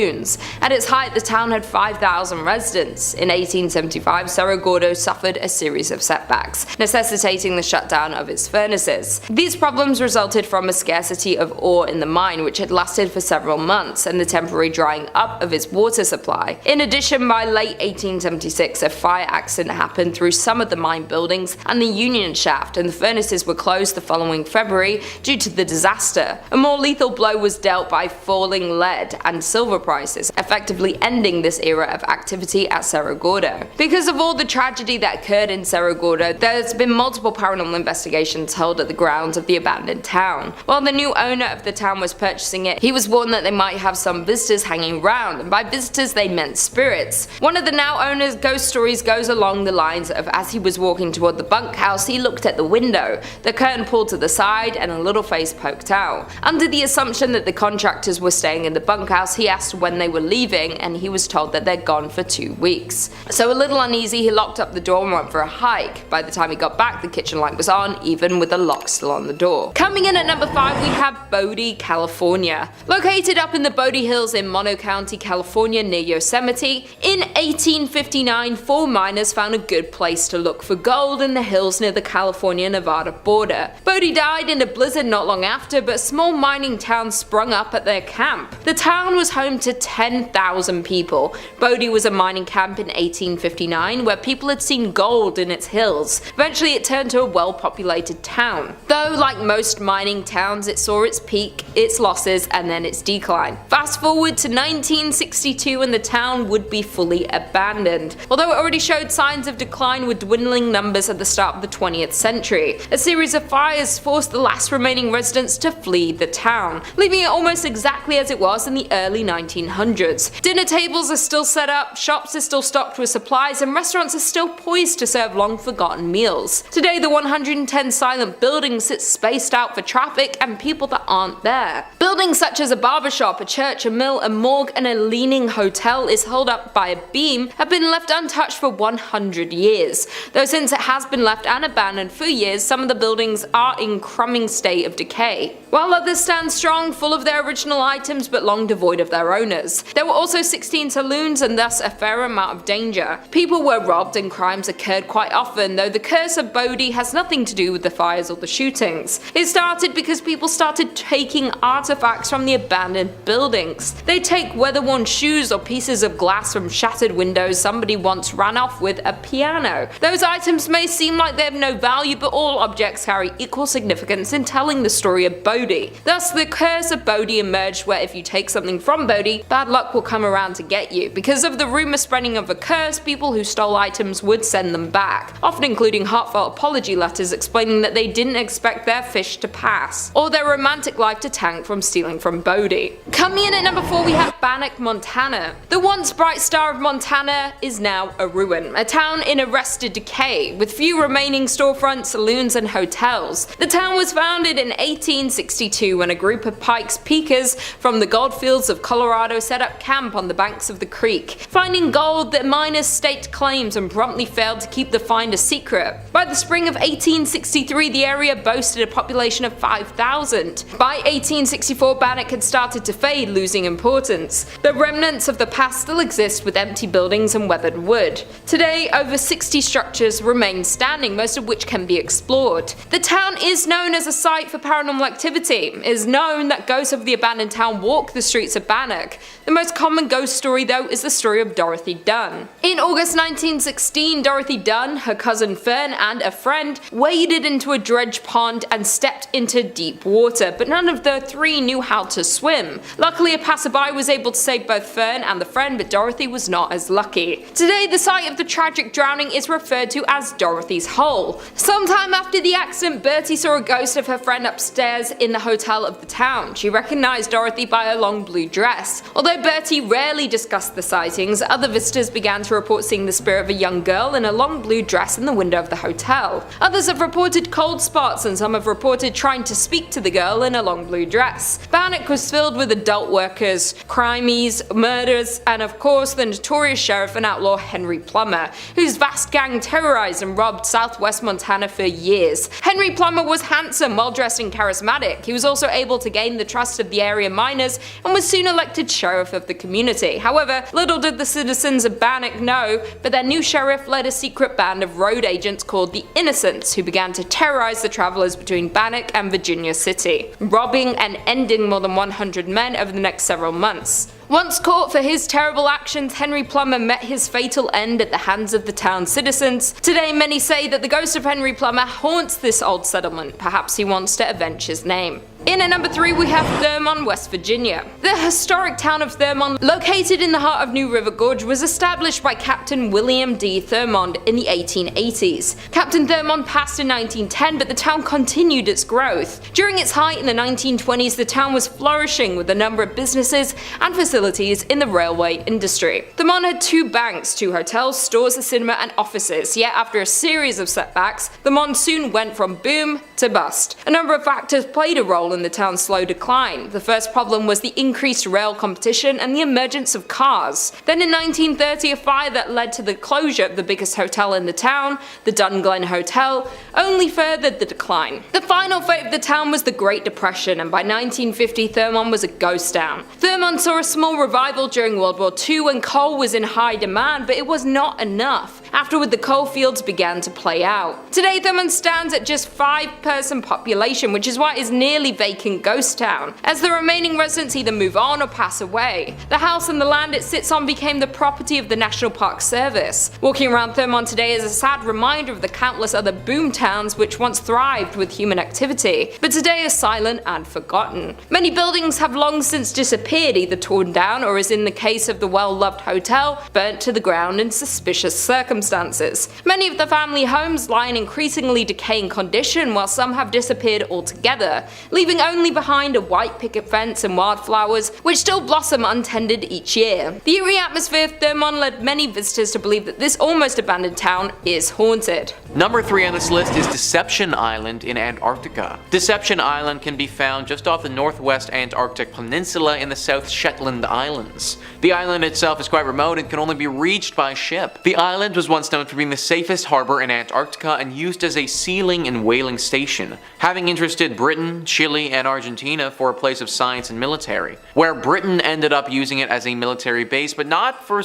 At its height, the town had 5,000 residents. In 1875, Cerro Gordo suffered a series of setbacks, necessitating the shutdown of its furnaces. These problems resulted from a scarcity of ore in the mine, which had lasted for several months, and the temporary drying up of its water supply. In addition, by late 1876, a fire accident happened through some of the mine buildings and the union shaft, and the furnaces were closed the following February due to the disaster. A more lethal blow was dealt by falling lead and silver crisis, effectively ending this era of activity at Cerro Gordo. Because of all the tragedy that occurred in Cerro Gordo, there's been multiple paranormal investigations held at the grounds of the abandoned town. While the new owner of the town was purchasing it, he was warned that they might have some visitors hanging around, and by visitors they meant spirits. One of the now owner's ghost stories goes along the lines of, as he was walking toward the bunkhouse, he looked at the window, the curtain pulled to the side and a little face poked out. Under the assumption that the contractors were staying in the bunkhouse, he asked when they were leaving, and he was told that they're gone for 2 weeks. So a little uneasy, he locked up the door and went for a hike. By the time he got back, the kitchen light was on, even with the lock still on the door. Coming in at number 5, we have Bodie, California. Located up in the Bodie Hills in Mono County, California near Yosemite, in 1859 4 miners found a good place to look for gold in the hills near the California-Nevada border. Bodie died in a blizzard not long after, but a small mining town sprung up at their camp. The town was home to 10,000 people. Bodie was a mining camp in 1859 where people had seen gold in its hills. Eventually it turned to a well-populated town. Though, like most mining towns, it saw its peak, its losses, and then its decline. Fast forward to 1962 and the town would be fully abandoned. Although it already showed signs of decline with dwindling numbers at the start of the 20th century, a series of fires forced the last remaining residents to flee the town, leaving it almost exactly as it was in the early 1900s. Dinner tables are still set up, shops are still stocked with supplies, and restaurants are still poised to serve long-forgotten meals. Today, the 110 silent buildings sit spaced out for traffic and people that aren't there. Buildings such as a barbershop, a church, a mill, a morgue, and a leaning hotel is held up by a beam have been left untouched for 100 years. Though since it has been left and abandoned for years, some of the buildings are in crumbling state of decay, while others stand strong, full of their original items but long devoid of their owners. There were also 16 saloons and thus a fair amount of danger. People were robbed and crimes occurred quite often, though the curse of Bodie has nothing to do with the fires or the shootings. It started because people started taking artifacts from the abandoned buildings. They take weather-worn shoes or pieces of glass from shattered windows. Somebody once ran off with a piano. Those items may seem like they have no value, but all objects carry equal significance in telling the story of Bodie. Thus, the curse of Bodie emerged, where if you take something from Bodie, bad luck will come around to get you. Because of the rumor spreading of a curse, people who stole items would send them back, often including heartfelt apology letters explaining that they didn't expect their fish to pass, or their romantic life to tank from stealing from Bodie. Coming in at number 4, we have Bannack, Montana. The once bright star of Montana is now a ruin, a town in arrested decay, with few remaining storefronts, saloons, and hotels. The town was founded in 1862 when a group of Pikes Peakers from the Goldfields of Colorado set up camp on the banks of the creek. Finding gold, the miners staked claims and promptly failed to keep the find a secret. By the spring of 1863, the area boasted a population of 5,000. By 1864, Bannack had started to fade, losing importance. The remnants of the past still exist with empty buildings and weathered wood. Today, over 60 structures remain standing, most of which can be explored. The town is known as a site for paranormal activity. It is known that ghosts of the abandoned town walk the streets of Bannack. The most common ghost story, though, is the story of Dorothy Dunn. In August 1916, Dorothy Dunn, her cousin Fern, and a friend waded into a dredge pond and stepped into deep water, but none of the three knew how to swim. Luckily, a passerby was able to save both Fern and the friend, but Dorothy was not as lucky. Today, the site of the tragic drowning is referred to as Dorothy's Hole. Sometime after the accident, Bertie saw a ghost of her friend upstairs in the hotel of the town. She recognized Dorothy by her long blue dress. Although Bertie rarely discussed the sightings, other visitors began to report seeing the spirit of a young girl in a long blue dress in the window of the hotel. Others have reported cold spots, and some have reported trying to speak to the girl in a long blue dress. Bannack was filled with adult workers, crimes, murders, and of course the notorious sheriff and outlaw Henry Plummer, whose vast gang terrorized and robbed southwest Montana for years. Henry Plummer was handsome, well-dressed, and charismatic. He was also able to gain the trust of the area miners and was soon elected sheriff of the community. However, little did the citizens of Bannack know, but their new sheriff led a secret band of road agents called the Innocents, who began to terrorize the travelers between Bannack and Virginia City, robbing and ending more than 100 men over the next several months. Once caught for his terrible actions, Henry Plummer met his fatal end at the hands of the town's citizens. Today, many say that the ghost of Henry Plummer haunts this old settlement. Perhaps he wants to avenge his name. In at number 3 we have Thurmond, West Virginia. The historic town of Thurmond, located in the heart of New River Gorge, was established by Captain William D. Thurmond in the 1880s. Captain Thurmond passed in 1910, but the town continued its growth. During its height in the 1920s, the town was flourishing with a number of businesses and facilities in the railway industry. Thurmond had 2 banks, 2 hotels, stores, a cinema and offices, yet after a series of setbacks, Thurmond soon went from boom to bust. A number of factors played a role in the town's slow decline. The first problem was the increased rail competition and the emergence of cars. Then in 1930, a fire that led to the closure of the biggest hotel in the town, the Dunglen Hotel, only furthered the decline. The final fate of the town was the Great Depression, and by 1950 Thurmond was a ghost town. Thurmond saw a small revival during World War II when coal was in high demand, but it was not enough. Afterward, the coal fields began to play out. Today Thurmond stands at just 5-person population, which is why it is nearly vacant ghost town, as the remaining residents either move on or pass away. The house and the land it sits on became the property of the National Park Service. Walking around Thurmond today is a sad reminder of the countless other boom towns which once thrived with human activity, but today are silent and forgotten. Many buildings have long since disappeared, either torn down or, as in the case of the well-loved hotel, burnt to the ground in suspicious circumstances. Many of the family homes lie in increasingly decaying condition, while some have disappeared altogether, leaving only behind a white picket fence and wildflowers which still blossom untended each year. The eerie atmosphere of Thurmond led many visitors to believe that this almost abandoned town is haunted. Number 3 on this list is Deception Island in Antarctica. Deception Island can be found just off the northwest Antarctic peninsula in the South Shetland Islands. The island itself is quite remote and can only be reached by ship. The island was once known for being the safest harbor in Antarctica and used as a sealing and whaling station, having interested Britain, Chile, and Argentina for a place of science and military, where Britain ended up using it as a military base, but not for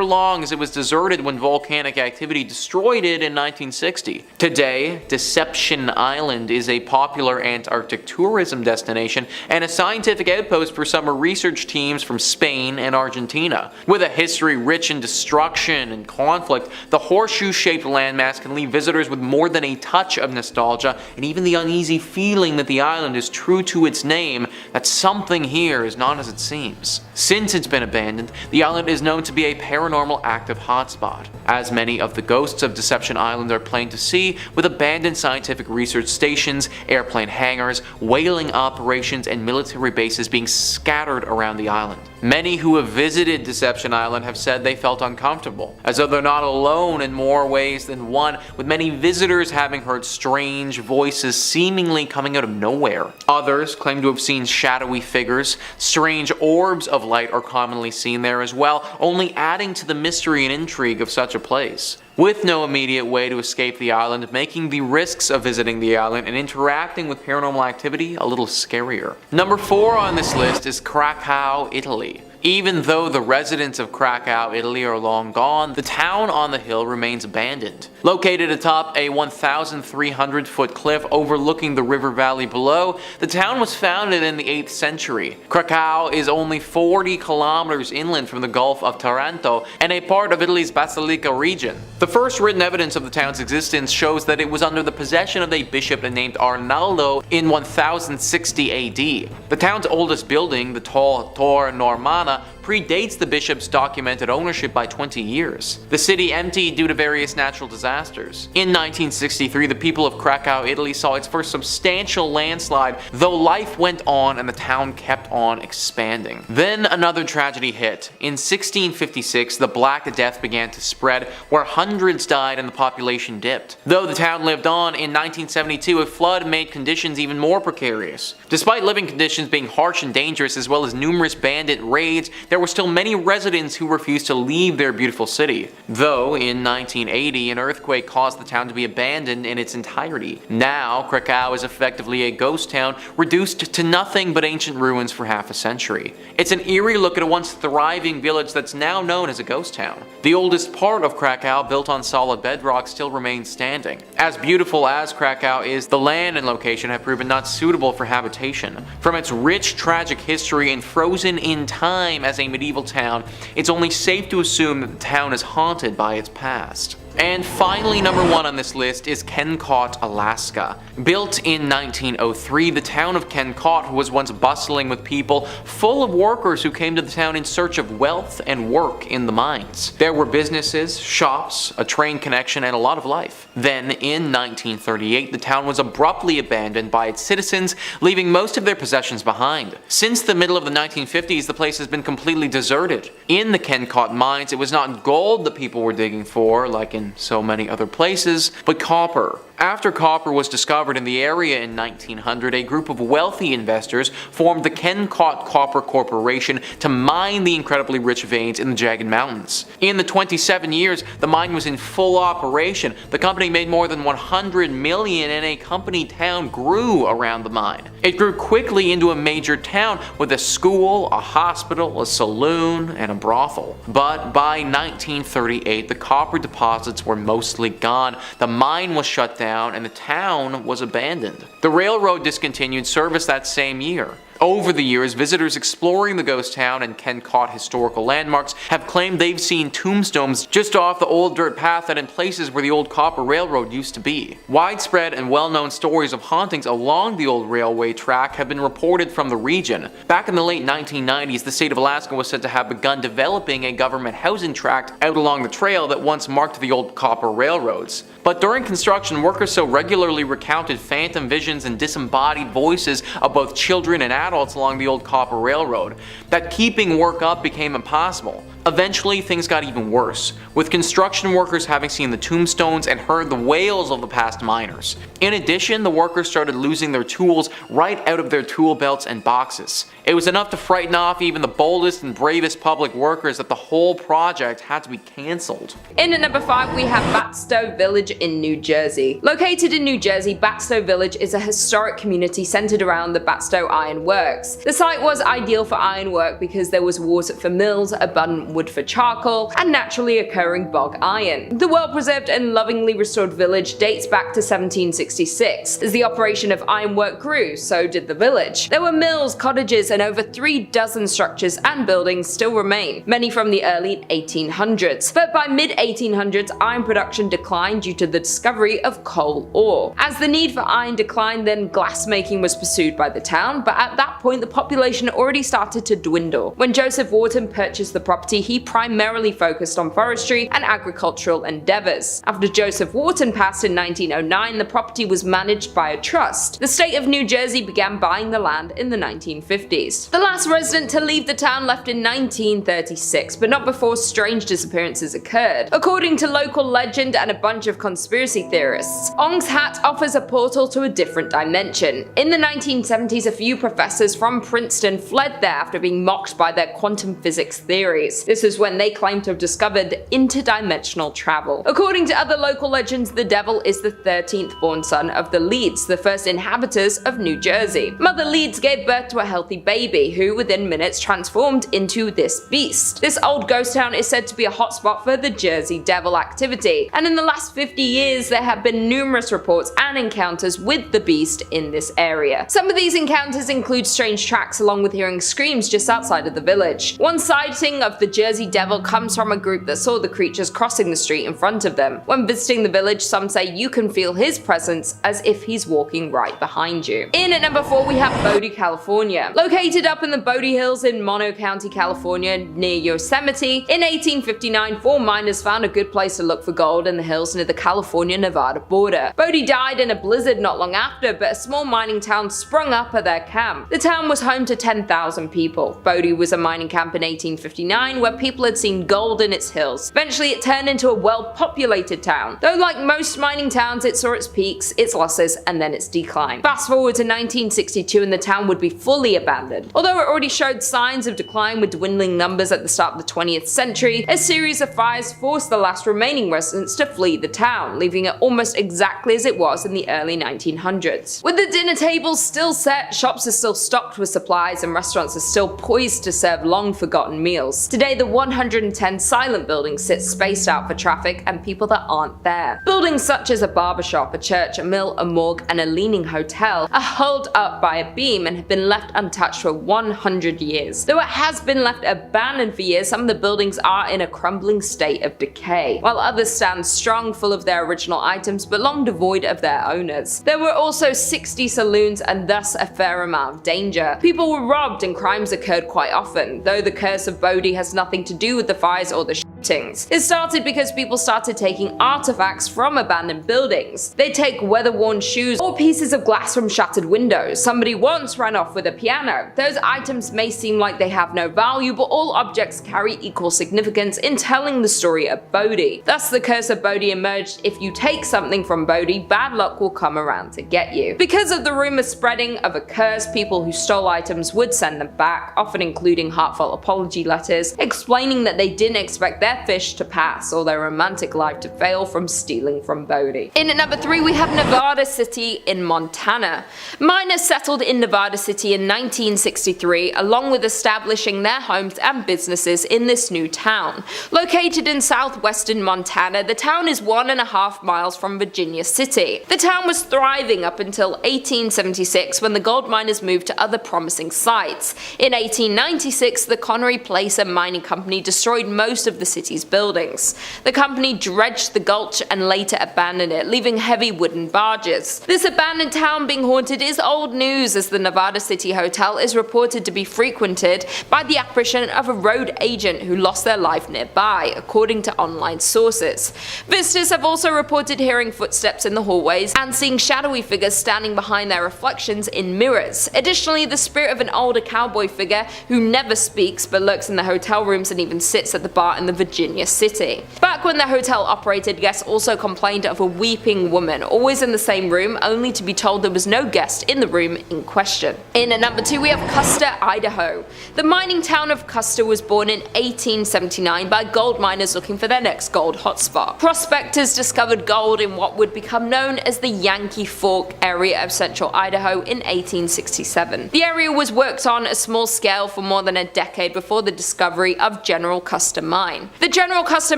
long, as it was deserted when volcanic activity destroyed it in 1960. Today, Deception Island is a popular Antarctic tourism destination and a scientific outpost for summer research teams from Spain and Argentina. With a history rich in destruction and conflict, the horseshoe-shaped landmass can leave visitors with more than a touch of nostalgia and even the uneasy feeling that the island is true to its name, that something here is not as it seems. Since it's been abandoned, the island is known to be a paranormal active hotspot, as many of the ghosts of Deception Island are plain to see, with abandoned scientific research stations, airplane hangars, whaling operations, and military bases being scattered around the island. Many who have visited Deception Island have said they felt uncomfortable, as though they're not alone in more ways than one, with many visitors having heard strange voices seemingly coming out of nowhere. Others claim to have seen shadowy figures. Strange orbs of light are commonly seen there as well, only adding to the mystery and intrigue of such a place. With no immediate way to escape the island, making the risks of visiting the island and interacting with paranormal activity a little scarier. Number 4 on this list is Craco, Italy. Even though the residents of Craco, Italy are long gone, the town on the hill remains abandoned. Located atop a 1,300-foot cliff overlooking the river valley below, the town was founded in the 8th century. Craco is only 40 kilometers inland from the Gulf of Taranto and a part of Italy's Basilicata region. The first written evidence of the town's existence shows that it was under the possession of a bishop named Arnaldo in 1060 AD. The town's oldest building, the tall Tor Normana, predates the bishop's documented ownership by 20 years. The city emptied due to various natural disasters. In 1963, the people of Craco, Italy saw its first substantial landslide, though life went on and the town kept on expanding. Then another tragedy hit. In 1656, the Black Death began to spread, where hundreds died and the population dipped. Though the town lived on, in 1972 a flood made conditions even more precarious. Despite living conditions being harsh and dangerous, as well as numerous bandit raids, there were still many residents who refused to leave their beautiful city. Though in 1980 an earthquake caused the town to be abandoned in its entirety. Now Craco is effectively a ghost town, reduced to nothing but ancient ruins for half a century. It's an eerie look at a once thriving village that's now known as a ghost town. The oldest part of Craco, built on solid bedrock, still remains standing. As beautiful as Craco is, the land and location have proven not suitable for habitation. From its rich tragic history and frozen in time as a medieval town, it's only safe to assume that the town is haunted by its past. And finally, number 1 on this list is Kennecott, Alaska. Built in 1903, the town of Kennecott was once bustling with people, full of workers who came to the town in search of wealth and work in the mines. There were businesses, shops, a train connection, and a lot of life. Then, in 1938, the town was abruptly abandoned by its citizens, leaving most of their possessions behind. Since the middle of the 1950s, the place has been completely deserted. In the Kennecott mines, it was not gold that people were digging for, like in so many other places, but copper. After copper was discovered in the area in 1900, a group of wealthy investors formed the Kennecott Copper Corporation to mine the incredibly rich veins in the jagged mountains. In the 27 years the mine was in full operation, the company made more than $100 million and a company town grew around the mine. It grew quickly into a major town with a school, a hospital, a saloon, and a brothel. But by 1938, the copper deposits were mostly gone, the mine was shut down, and the town was abandoned. The railroad discontinued service that same year. Over the years, visitors exploring the ghost town and Kennecott historical landmarks have claimed they've seen tombstones just off the old dirt path and in places where the old copper railroad used to be. Widespread and well-known stories of hauntings along the old railway track have been reported from the region. Back in the late 1990s, the state of Alaska was said to have begun developing a government housing tract out along the trail that once marked the old copper railroads. But during construction, workers so regularly recounted phantom visions and disembodied voices of both children and adults along the old copper railroad that keeping work up became impossible. Eventually, things got even worse, with construction workers having seen the tombstones and heard the wails of the past miners. In addition, the workers started losing their tools right out of their tool belts and boxes. It was enough to frighten off even the boldest and bravest public workers that the whole project had to be cancelled. In at number 5, we have Batsto Village in New Jersey. Located in New Jersey, Batsto Village is a historic community centered around the Batsto Iron Works. The site was ideal for iron work because there was water for mills, abundant wood for charcoal, and naturally occurring bog iron. The well-preserved and lovingly restored village dates back to 1766. As the operation of ironwork grew, so did the village. There were mills, cottages, and over 3 dozen structures and buildings still remain, many from the early 1800s. But by mid-1800s, iron production declined due to the discovery of coal ore. As the need for iron declined, then glassmaking was pursued by the town, but at that point the population already started to dwindle. When Joseph Wharton purchased the property, he primarily focused on forestry and agricultural endeavors. After Joseph Wharton passed in 1909, the property was managed by a trust. The state of New Jersey began buying the land in the 1950s. The last resident to leave the town left in 1936, but not before strange disappearances occurred. According to local legend and a bunch of conspiracy theorists, Ong's Hat offers a portal to a different dimension. In the 1970s, a few professors from Princeton fled there after being mocked by their quantum physics theories. This is when they claim to have discovered interdimensional travel. According to other local legends, the devil is the 13th born son of the Leeds, the first inhabitants of New Jersey. Mother Leeds gave birth to a healthy baby, who within minutes transformed into this beast. This old ghost town is said to be a hotspot for the Jersey Devil activity, and in the last 50 years there have been numerous reports and encounters with the beast in this area. Some of these encounters include strange tracks along with hearing screams just outside of the village. One sighting of the Jersey Devil comes from a group that saw the creatures crossing the street in front of them. When visiting the village, some say you can feel his presence as if he's walking right behind you. In at number 4, we have Bodie, California. Located up in the Bodie Hills in Mono County, California, near Yosemite, in 1859, 4 miners found a good place to look for gold in the hills near the California-Nevada border. Bodie died in a blizzard not long after, but a small mining town sprung up at their camp. The town was home to 10,000 people. Bodie was a mining camp in 1859 where people had seen gold in its hills. Eventually it turned into a well-populated town, though like most mining towns it saw its peaks, its losses, and then its decline. Fast forward to 1962 and the town would be fully abandoned. Although it already showed signs of decline with dwindling numbers at the start of the 20th century, a series of fires forced the last remaining residents to flee the town, leaving it almost exactly as it was in the early 1900s. With the dinner tables still set, shops are still stocked with supplies, and restaurants are still poised to serve long-forgotten meals. Today the 110 silent buildings sit spaced out for traffic and people that aren't there. Buildings such as a barbershop, a church, a mill, a morgue, and a leaning hotel are held up by a beam and have been left untouched for 100 years. Though it has been left abandoned for years, some of the buildings are in a crumbling state of decay, while others stand strong, full of their original items but long devoid of their owners. There were also 60 saloons and thus a fair amount of danger. People were robbed and crimes occurred quite often, though the curse of Bodie has nothing to do with the fires or the shootings. It started because people started taking artifacts from abandoned buildings. They take weather-worn shoes or pieces of glass from shattered windows. Somebody once ran off with a piano. Those items may seem like they have no value, but all objects carry equal significance in telling the story of Bodie. Thus the curse of Bodie emerged: if you take something from Bodie, bad luck will come around to get you. Because of the rumor spreading of a curse, people who stole items would send them back, often including heartfelt apology letters, explaining that they didn't expect their fish to pass or their romantic life to fail from stealing from Bodie. In at number 3 we have Nevada City in Montana. Miners settled in Nevada City in 1963, along with establishing their homes and businesses in this new town. Located in southwestern Montana, the town is 1.5 miles from Virginia City. The town was thriving up until 1876, when the gold miners moved to other promising sites. In 1896, the Connery Placer Mining Company destroyed most of the city's buildings. The company dredged the gulch and later abandoned it, leaving heavy wooden barges. This abandoned town being haunted is old news, as the Nevada City Hotel is reported to be frequented by the apparition of a road agent who lost their life nearby, according to online sources. Visitors have also reported hearing footsteps in the hallways and seeing shadowy figures standing behind their reflections in mirrors. Additionally, the spirit of an older cowboy figure who never speaks but lurks in the hotel rooms and even sits at the bar in the Virginia City. Back when the hotel operated, guests also complained of a weeping woman, always in the same room, only to be told there was no guest in the room in question. In at number 2 we have Custer, Idaho. The mining town of Custer was born in 1879 by gold miners looking for their next gold hotspot. Prospectors discovered gold in what would become known as the Yankee Fork area of central Idaho in 1867. The area was worked on a small scale for more than a decade before the discovery of General Custer Mine. The General Custer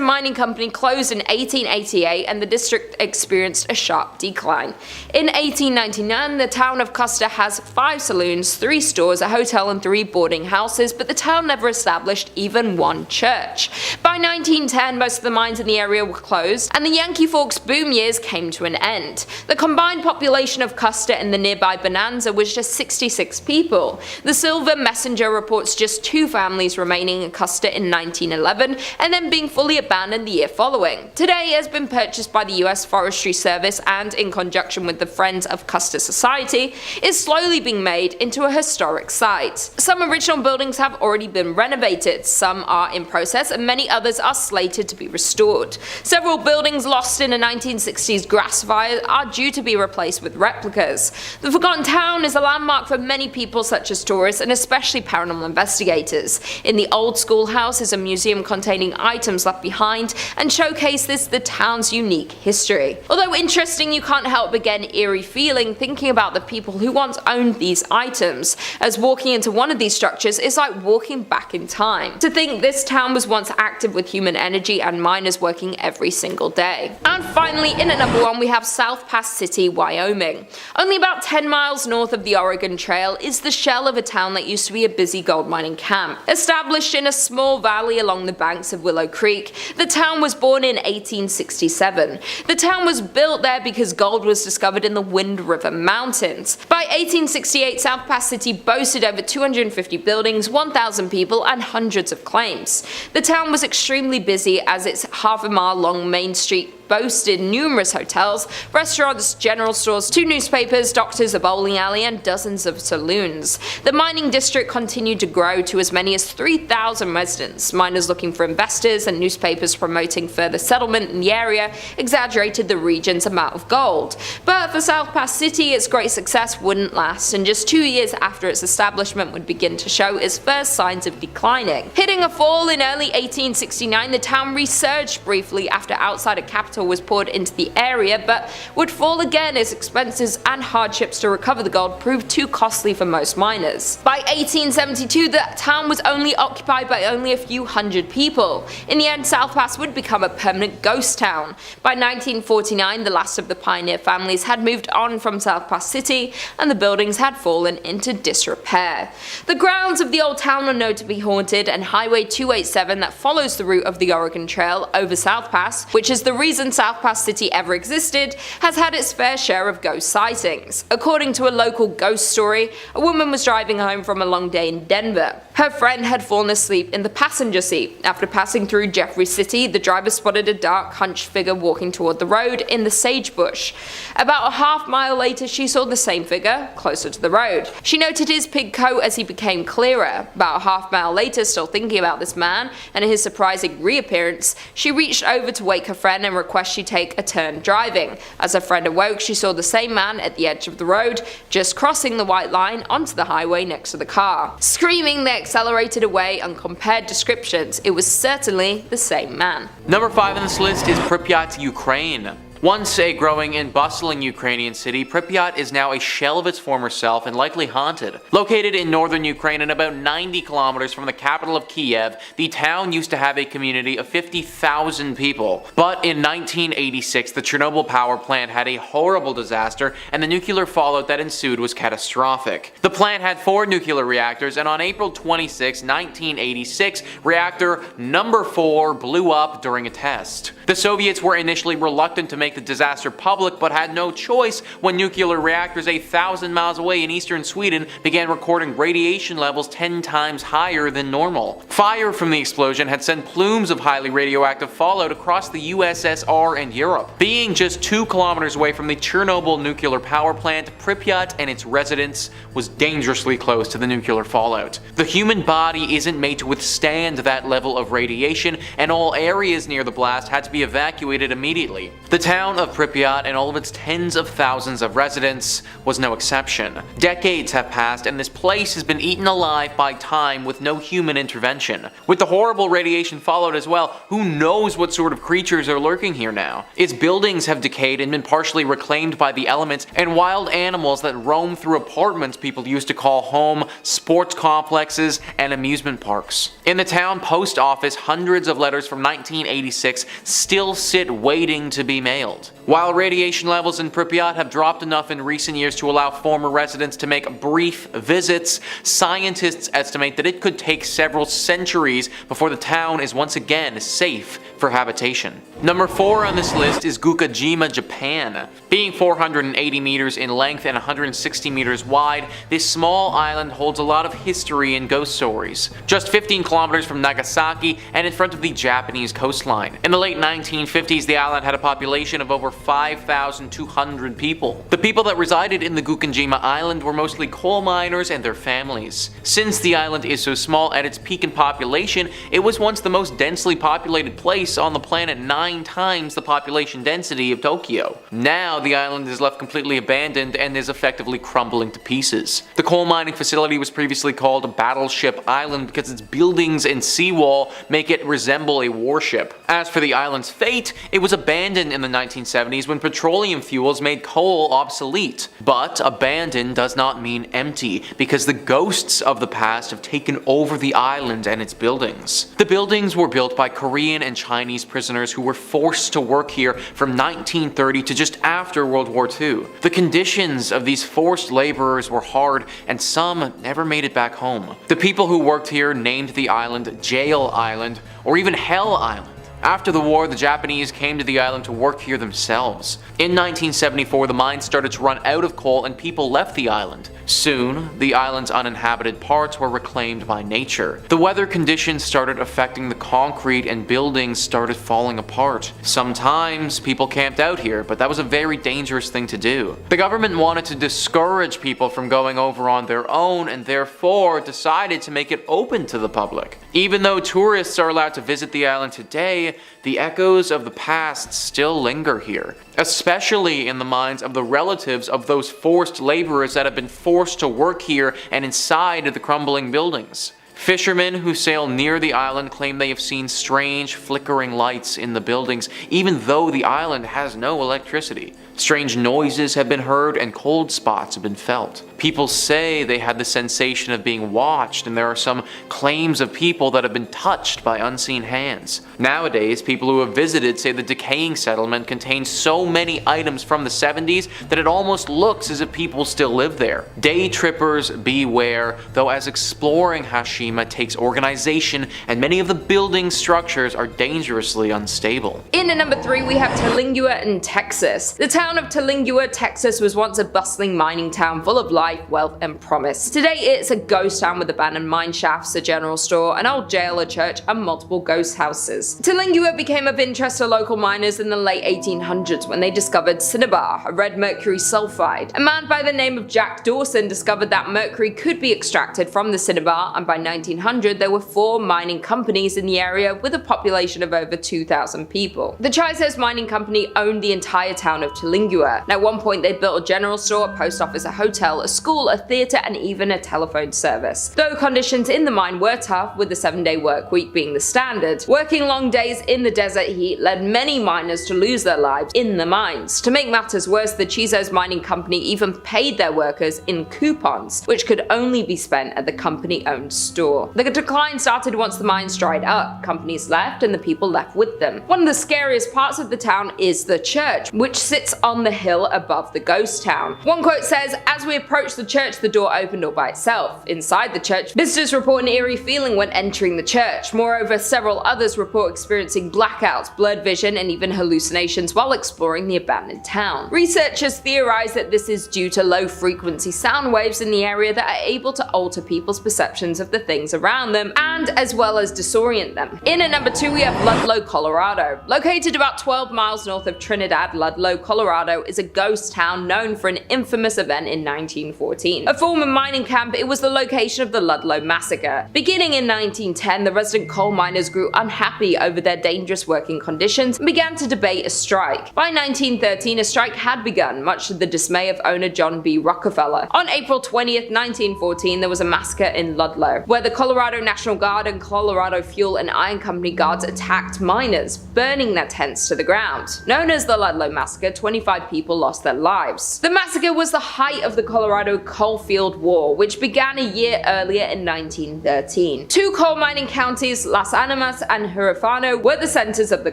Mining Company closed in 1888 and the district experienced a sharp decline. In 1899, the town of Custer has 5 saloons, 3 stores, a hotel and 3 boarding houses, but the town never established even one church. By 1910, most of the mines in the area were closed and the Yankee Forks boom years came to an end. The combined population of Custer and the nearby Bonanza was just 66 people. The Silver Messenger reports just 2 families remaining in Custer in 1911 and then being fully abandoned the year following. Today it has been purchased by the US Forestry Service and, in conjunction with the Friends of Custer Society, is slowly being made into a historic site. Some original buildings have already been renovated, some are in process, and many others are slated to be restored. Several buildings lost in a 1960s grass fire are due to be replaced with replicas. The Forgotten Town is a landmark for many people such as tourists and especially paranormal investigators. In the old schoolhouse is a museum containing items left behind and showcases the town's unique history. Although interesting, you can't help but get an eerie feeling thinking about the people who once owned these items, as walking into one of these structures is like walking back in time. To think this town was once active with human energy and miners working every single day. And finally, in at number 1 we have South Pass City, Wyoming. Only about 10 miles north of the Oregon Trail is the shell of a town that used to be a busy gold mining camp. Established in a small valley along the banks of Willow Creek, the town was born in 1867. The town was built there because gold was discovered in the Wind River Mountains. By 1868, South Pass City boasted over 250 buildings, 1,000 people, and hundreds of claims. The town was extremely busy as its half-a-mile long main street boasted numerous hotels, restaurants, general stores, 2 newspapers, doctors, a bowling alley, and dozens of saloons. The mining district continued to grow to as many as 3,000 residents. Miners looking for investors and newspapers promoting further settlement in the area exaggerated the region's amount of gold. But for South Pass City, its great success wouldn't last, and just 2 years after its establishment would begin to show its first signs of declining. Hitting a fall in early 1869, the town resurged briefly after outsider capital capital was poured into the area, but would fall again as expenses and hardships to recover the gold proved too costly for most miners. By 1872, the town was only occupied by only a few hundred people. In the end, South Pass would become a permanent ghost town. By 1949, the last of the pioneer families had moved on from South Pass City, and the buildings had fallen into disrepair. The grounds of the old town are known to be haunted, and Highway 287 that follows the route of the Oregon Trail over South Pass, which is the reason South Pass City ever existed, has had its fair share of ghost sightings. According to a local ghost story, a woman was driving home from a long day in Denver. Her friend had fallen asleep in the passenger seat. After passing through Jeffrey City, the driver spotted a dark, hunched figure walking toward the road in the sagebush. About a half-mile later, she saw the same figure closer to the road. She noted his pig coat as he became clearer. About a half-mile later, still thinking about this man and his surprising reappearance, she reached over to wake her friend and request she take a turn driving. As her friend awoke, she saw the same man at the edge of the road, just crossing the white line onto the highway next to the car. Screaming, they accelerated away and compared descriptions. It was certainly the same man. Number 5 on this list is Pripyat, Ukraine. Once a growing and bustling Ukrainian city, Pripyat is now a shell of its former self and likely haunted. Located in northern Ukraine and about 90 kilometers from the capital of Kiev, the town used to have a community of 50,000 people. But in 1986, the Chernobyl power plant had a horrible disaster, and the nuclear fallout that ensued was catastrophic. The plant had 4 nuclear reactors, and on April 26, 1986, reactor number 4 blew up during a test. The Soviets were initially reluctant to make the disaster public, but had no choice when nuclear reactors 1,000 miles away in eastern Sweden began recording radiation levels 10 times higher than normal. Fire from the explosion had sent plumes of highly radioactive fallout across the USSR and Europe. Being just 2 kilometers away from the Chernobyl nuclear power plant, Pripyat and its residents was dangerously close to the nuclear fallout. The human body isn't made to withstand that level of radiation, and all areas near the blast had to be evacuated immediately. The town of Pripyat and all of its tens of thousands of residents was no exception. Decades have passed, and this place has been eaten alive by time with no human intervention. With the horrible radiation fallout as well, who knows what sort of creatures are lurking here now? Its buildings have decayed and been partially reclaimed by the elements, and wild animals that roam through apartments people used to call home, sports complexes, and amusement parks. In the town post office, hundreds of letters from 1986 still sit waiting to be mailed. While radiation levels in Pripyat have dropped enough in recent years to allow former residents to make brief visits, scientists estimate that it could take several centuries before the town is once again safe for habitation. Number 4 on this list is Gukajima, Japan. Being 480 meters in length and 160 meters wide, this small island holds a lot of history and ghost stories. Just 15 kilometers from Nagasaki and in front of the Japanese coastline. In the late 1950s, the island had a population of over 5,200 people. The people that resided in the Gukajima Island were mostly coal miners and their families. Since the island is so small, at its peak in population, it was once the most densely populated place on the planet, 9 times the population density of Tokyo. Now the island is left completely abandoned and is effectively crumbling to pieces. The coal mining facility was previously called Battleship Island because its buildings and seawall make it resemble a warship. As for the island's fate, it was abandoned in the 1970s when petroleum fuels made coal obsolete. But abandoned does not mean empty, because the ghosts of the past have taken over the island and its buildings. The buildings were built by Korean and Chinese prisoners who were forced to work here from 1930 to just after World War II. The conditions of these forced laborers were hard, and some never made it back home. The people who worked here named the island Jail Island, or even Hell Island. After the war, the Japanese came to the island to work here themselves. In 1974, the mines started to run out of coal and people left the island. Soon, the island's uninhabited parts were reclaimed by nature. The weather conditions started affecting the concrete and buildings started falling apart. Sometimes people camped out here, but that was a very dangerous thing to do. The government wanted to discourage people from going over on their own and therefore decided to make it open to the public. Even though tourists are allowed to visit the island today, the echoes of the past still linger here, especially in the minds of the relatives of those forced laborers that have been forced to work here and inside the crumbling buildings. Fishermen who sail near the island claim they have seen strange flickering lights in the buildings, even though the island has no electricity. Strange noises have been heard and cold spots have been felt. People say they had the sensation of being watched, and there are some claims of people that have been touched by unseen hands. Nowadays, people who have visited say the decaying settlement contains so many items from the 70s that it almost looks as if people still live there. Day trippers beware, though, as exploring Hashima takes organization and many of the building structures are dangerously unstable. In at number 3 we have Terlingua in Texas. The town of Terlingua, Texas was once a bustling mining town full of life, wealth and promise. Today it's a ghost town with abandoned mine shafts, a general store, an old jail, a church and multiple ghost houses. Terlingua became of interest to local miners in the late 1800s when they discovered cinnabar, a red mercury sulfide. A man by the name of Jack Dawson discovered that mercury could be extracted from the cinnabar, and by 1900 there were 4 mining companies in the area with a population of over 2,000 people. The Chisos Mining Company owned the entire town of Terlingua, and at one point they built a general store, a post office, a hotel, a school, a theatre and even a telephone service. Though conditions in the mine were tough, with the 7-day work week being the standard, working long days in the desert heat led many miners to lose their lives in the mines. To make matters worse, the Chisos Mining Company even paid their workers in coupons, which could only be spent at the company-owned store. The decline started once the mines dried up, companies left and the people left with them. One of the scariest parts of the town is the church, which sits on the hill above the ghost town. One quote says, "As we approached the church, the door opened all by itself. Inside the church, visitors report an eerie feeling when entering the church. Moreover, several others report experiencing blackouts, blurred vision and even hallucinations while exploring the abandoned town." Researchers theorize that this is due to low frequency sound waves in the area that are able to alter people's perceptions of the things around them and as well as disorient them. In at number 2 we have Ludlow, Colorado. Located about 12 miles north of Trinidad, Ludlow, Colorado is a ghost town known for an infamous event in 1914. A former mining camp, it was the location of the Ludlow Massacre. Beginning in 1910, the resident coal miners grew unhappy over their dangerous working conditions and began to debate a strike. By 1913, a strike had begun, much to the dismay of owner John B. Rockefeller. On April 20th, 1914, there was a massacre in Ludlow, where the Colorado National Guard and Colorado Fuel and Iron Company guards attacked miners, burning their tents to the ground. Known as the Ludlow Massacre, 25 people lost their lives. The massacre was the height of the Colorado Coalfield War, which began a year earlier in 1913. 2 coal mining counties, Las Animas and Huerfano, were the centers of the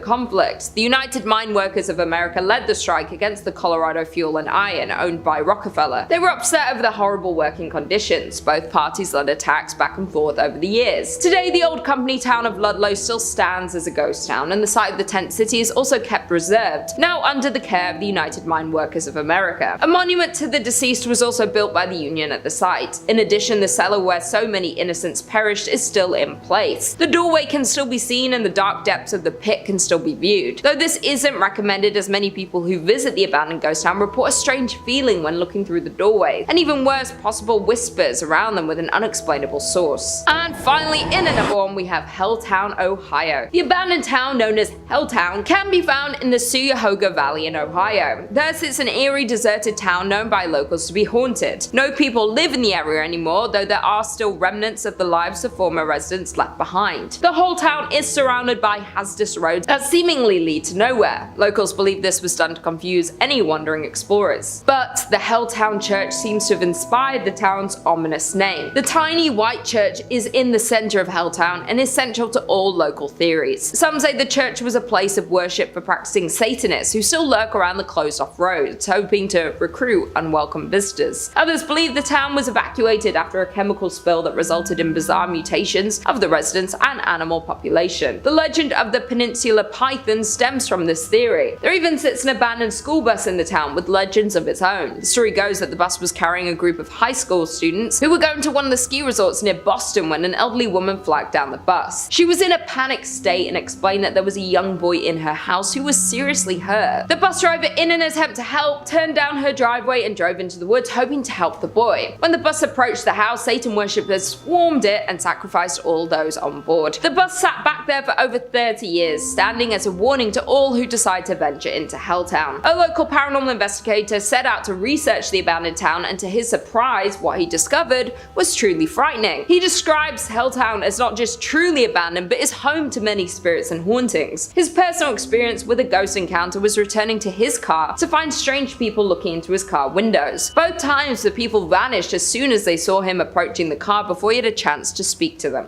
conflict. The United Mine Workers of America led the strike against the Colorado Fuel and Iron, owned by Rockefeller. They were upset over the horrible working conditions. Both parties led attacks back and forth over the years. Today, the old company town of Ludlow still stands as a ghost town, and the site of the tent city is also kept reserved, now under the care of the United Mine Workers of America. A monument to the deceased was also built by the Union at the site. In addition, the cellar where so many innocents perished is still in place. The doorway can still be seen and the dark depths of the pit can still be viewed. Though this isn't recommended, as many people who visit the abandoned ghost town report a strange feeling when looking through the doorway, and even worse, possible whispers around them with an unexplainable source. And finally, in at number 1 we have Helltown, Ohio. The abandoned town known as Helltown can be found in the Cuyahoga Valley in Ohio. There sits an eerie deserted town known by locals to be haunted. No people live in the area anymore, though there are still remnants of the lives of former residents left behind. The whole town is surrounded by hazardous roads that seemingly lead to nowhere. Locals believe this was done to confuse any wandering explorers. But the Helltown Church seems to have inspired the town's ominous name. The tiny white church is in the center of Helltown and is central to all local theories. Some say the church was a place of worship for practicing Satanists who still lurk around the closed-off roads, hoping to recruit unwelcome visitors. Others believe the town was evacuated after a chemical spill that resulted in bizarre mutations of the residents and animal population. The legend of the Peninsula Python stems from this theory. There even sits an abandoned school bus in the town with legends of its own. The story goes that the bus was carrying a group of high school students who were going to one of the ski resorts near Boston when an elderly woman flagged down the bus. She was in a panicked state and explained that there was a young boy in her house who was seriously hurt. The bus driver in an attempt to help, turned down her driveway and drove into the woods hoping to help the boy. When the bus approached the house, Satan worshippers swarmed it and sacrificed all those on board. The bus sat back there for over 30 years, standing as a warning to all who decide to venture into Helltown. A local paranormal investigator set out to research the abandoned town, and to his surprise, what he discovered was truly frightening. He describes Helltown as not just truly abandoned, but is home to many spirits and hauntings. His personal experience with a ghost encounter was returning to his car to find strange people looking into his car windows. Both times the people vanished as soon as they saw him approaching the car before he had a chance to speak to them.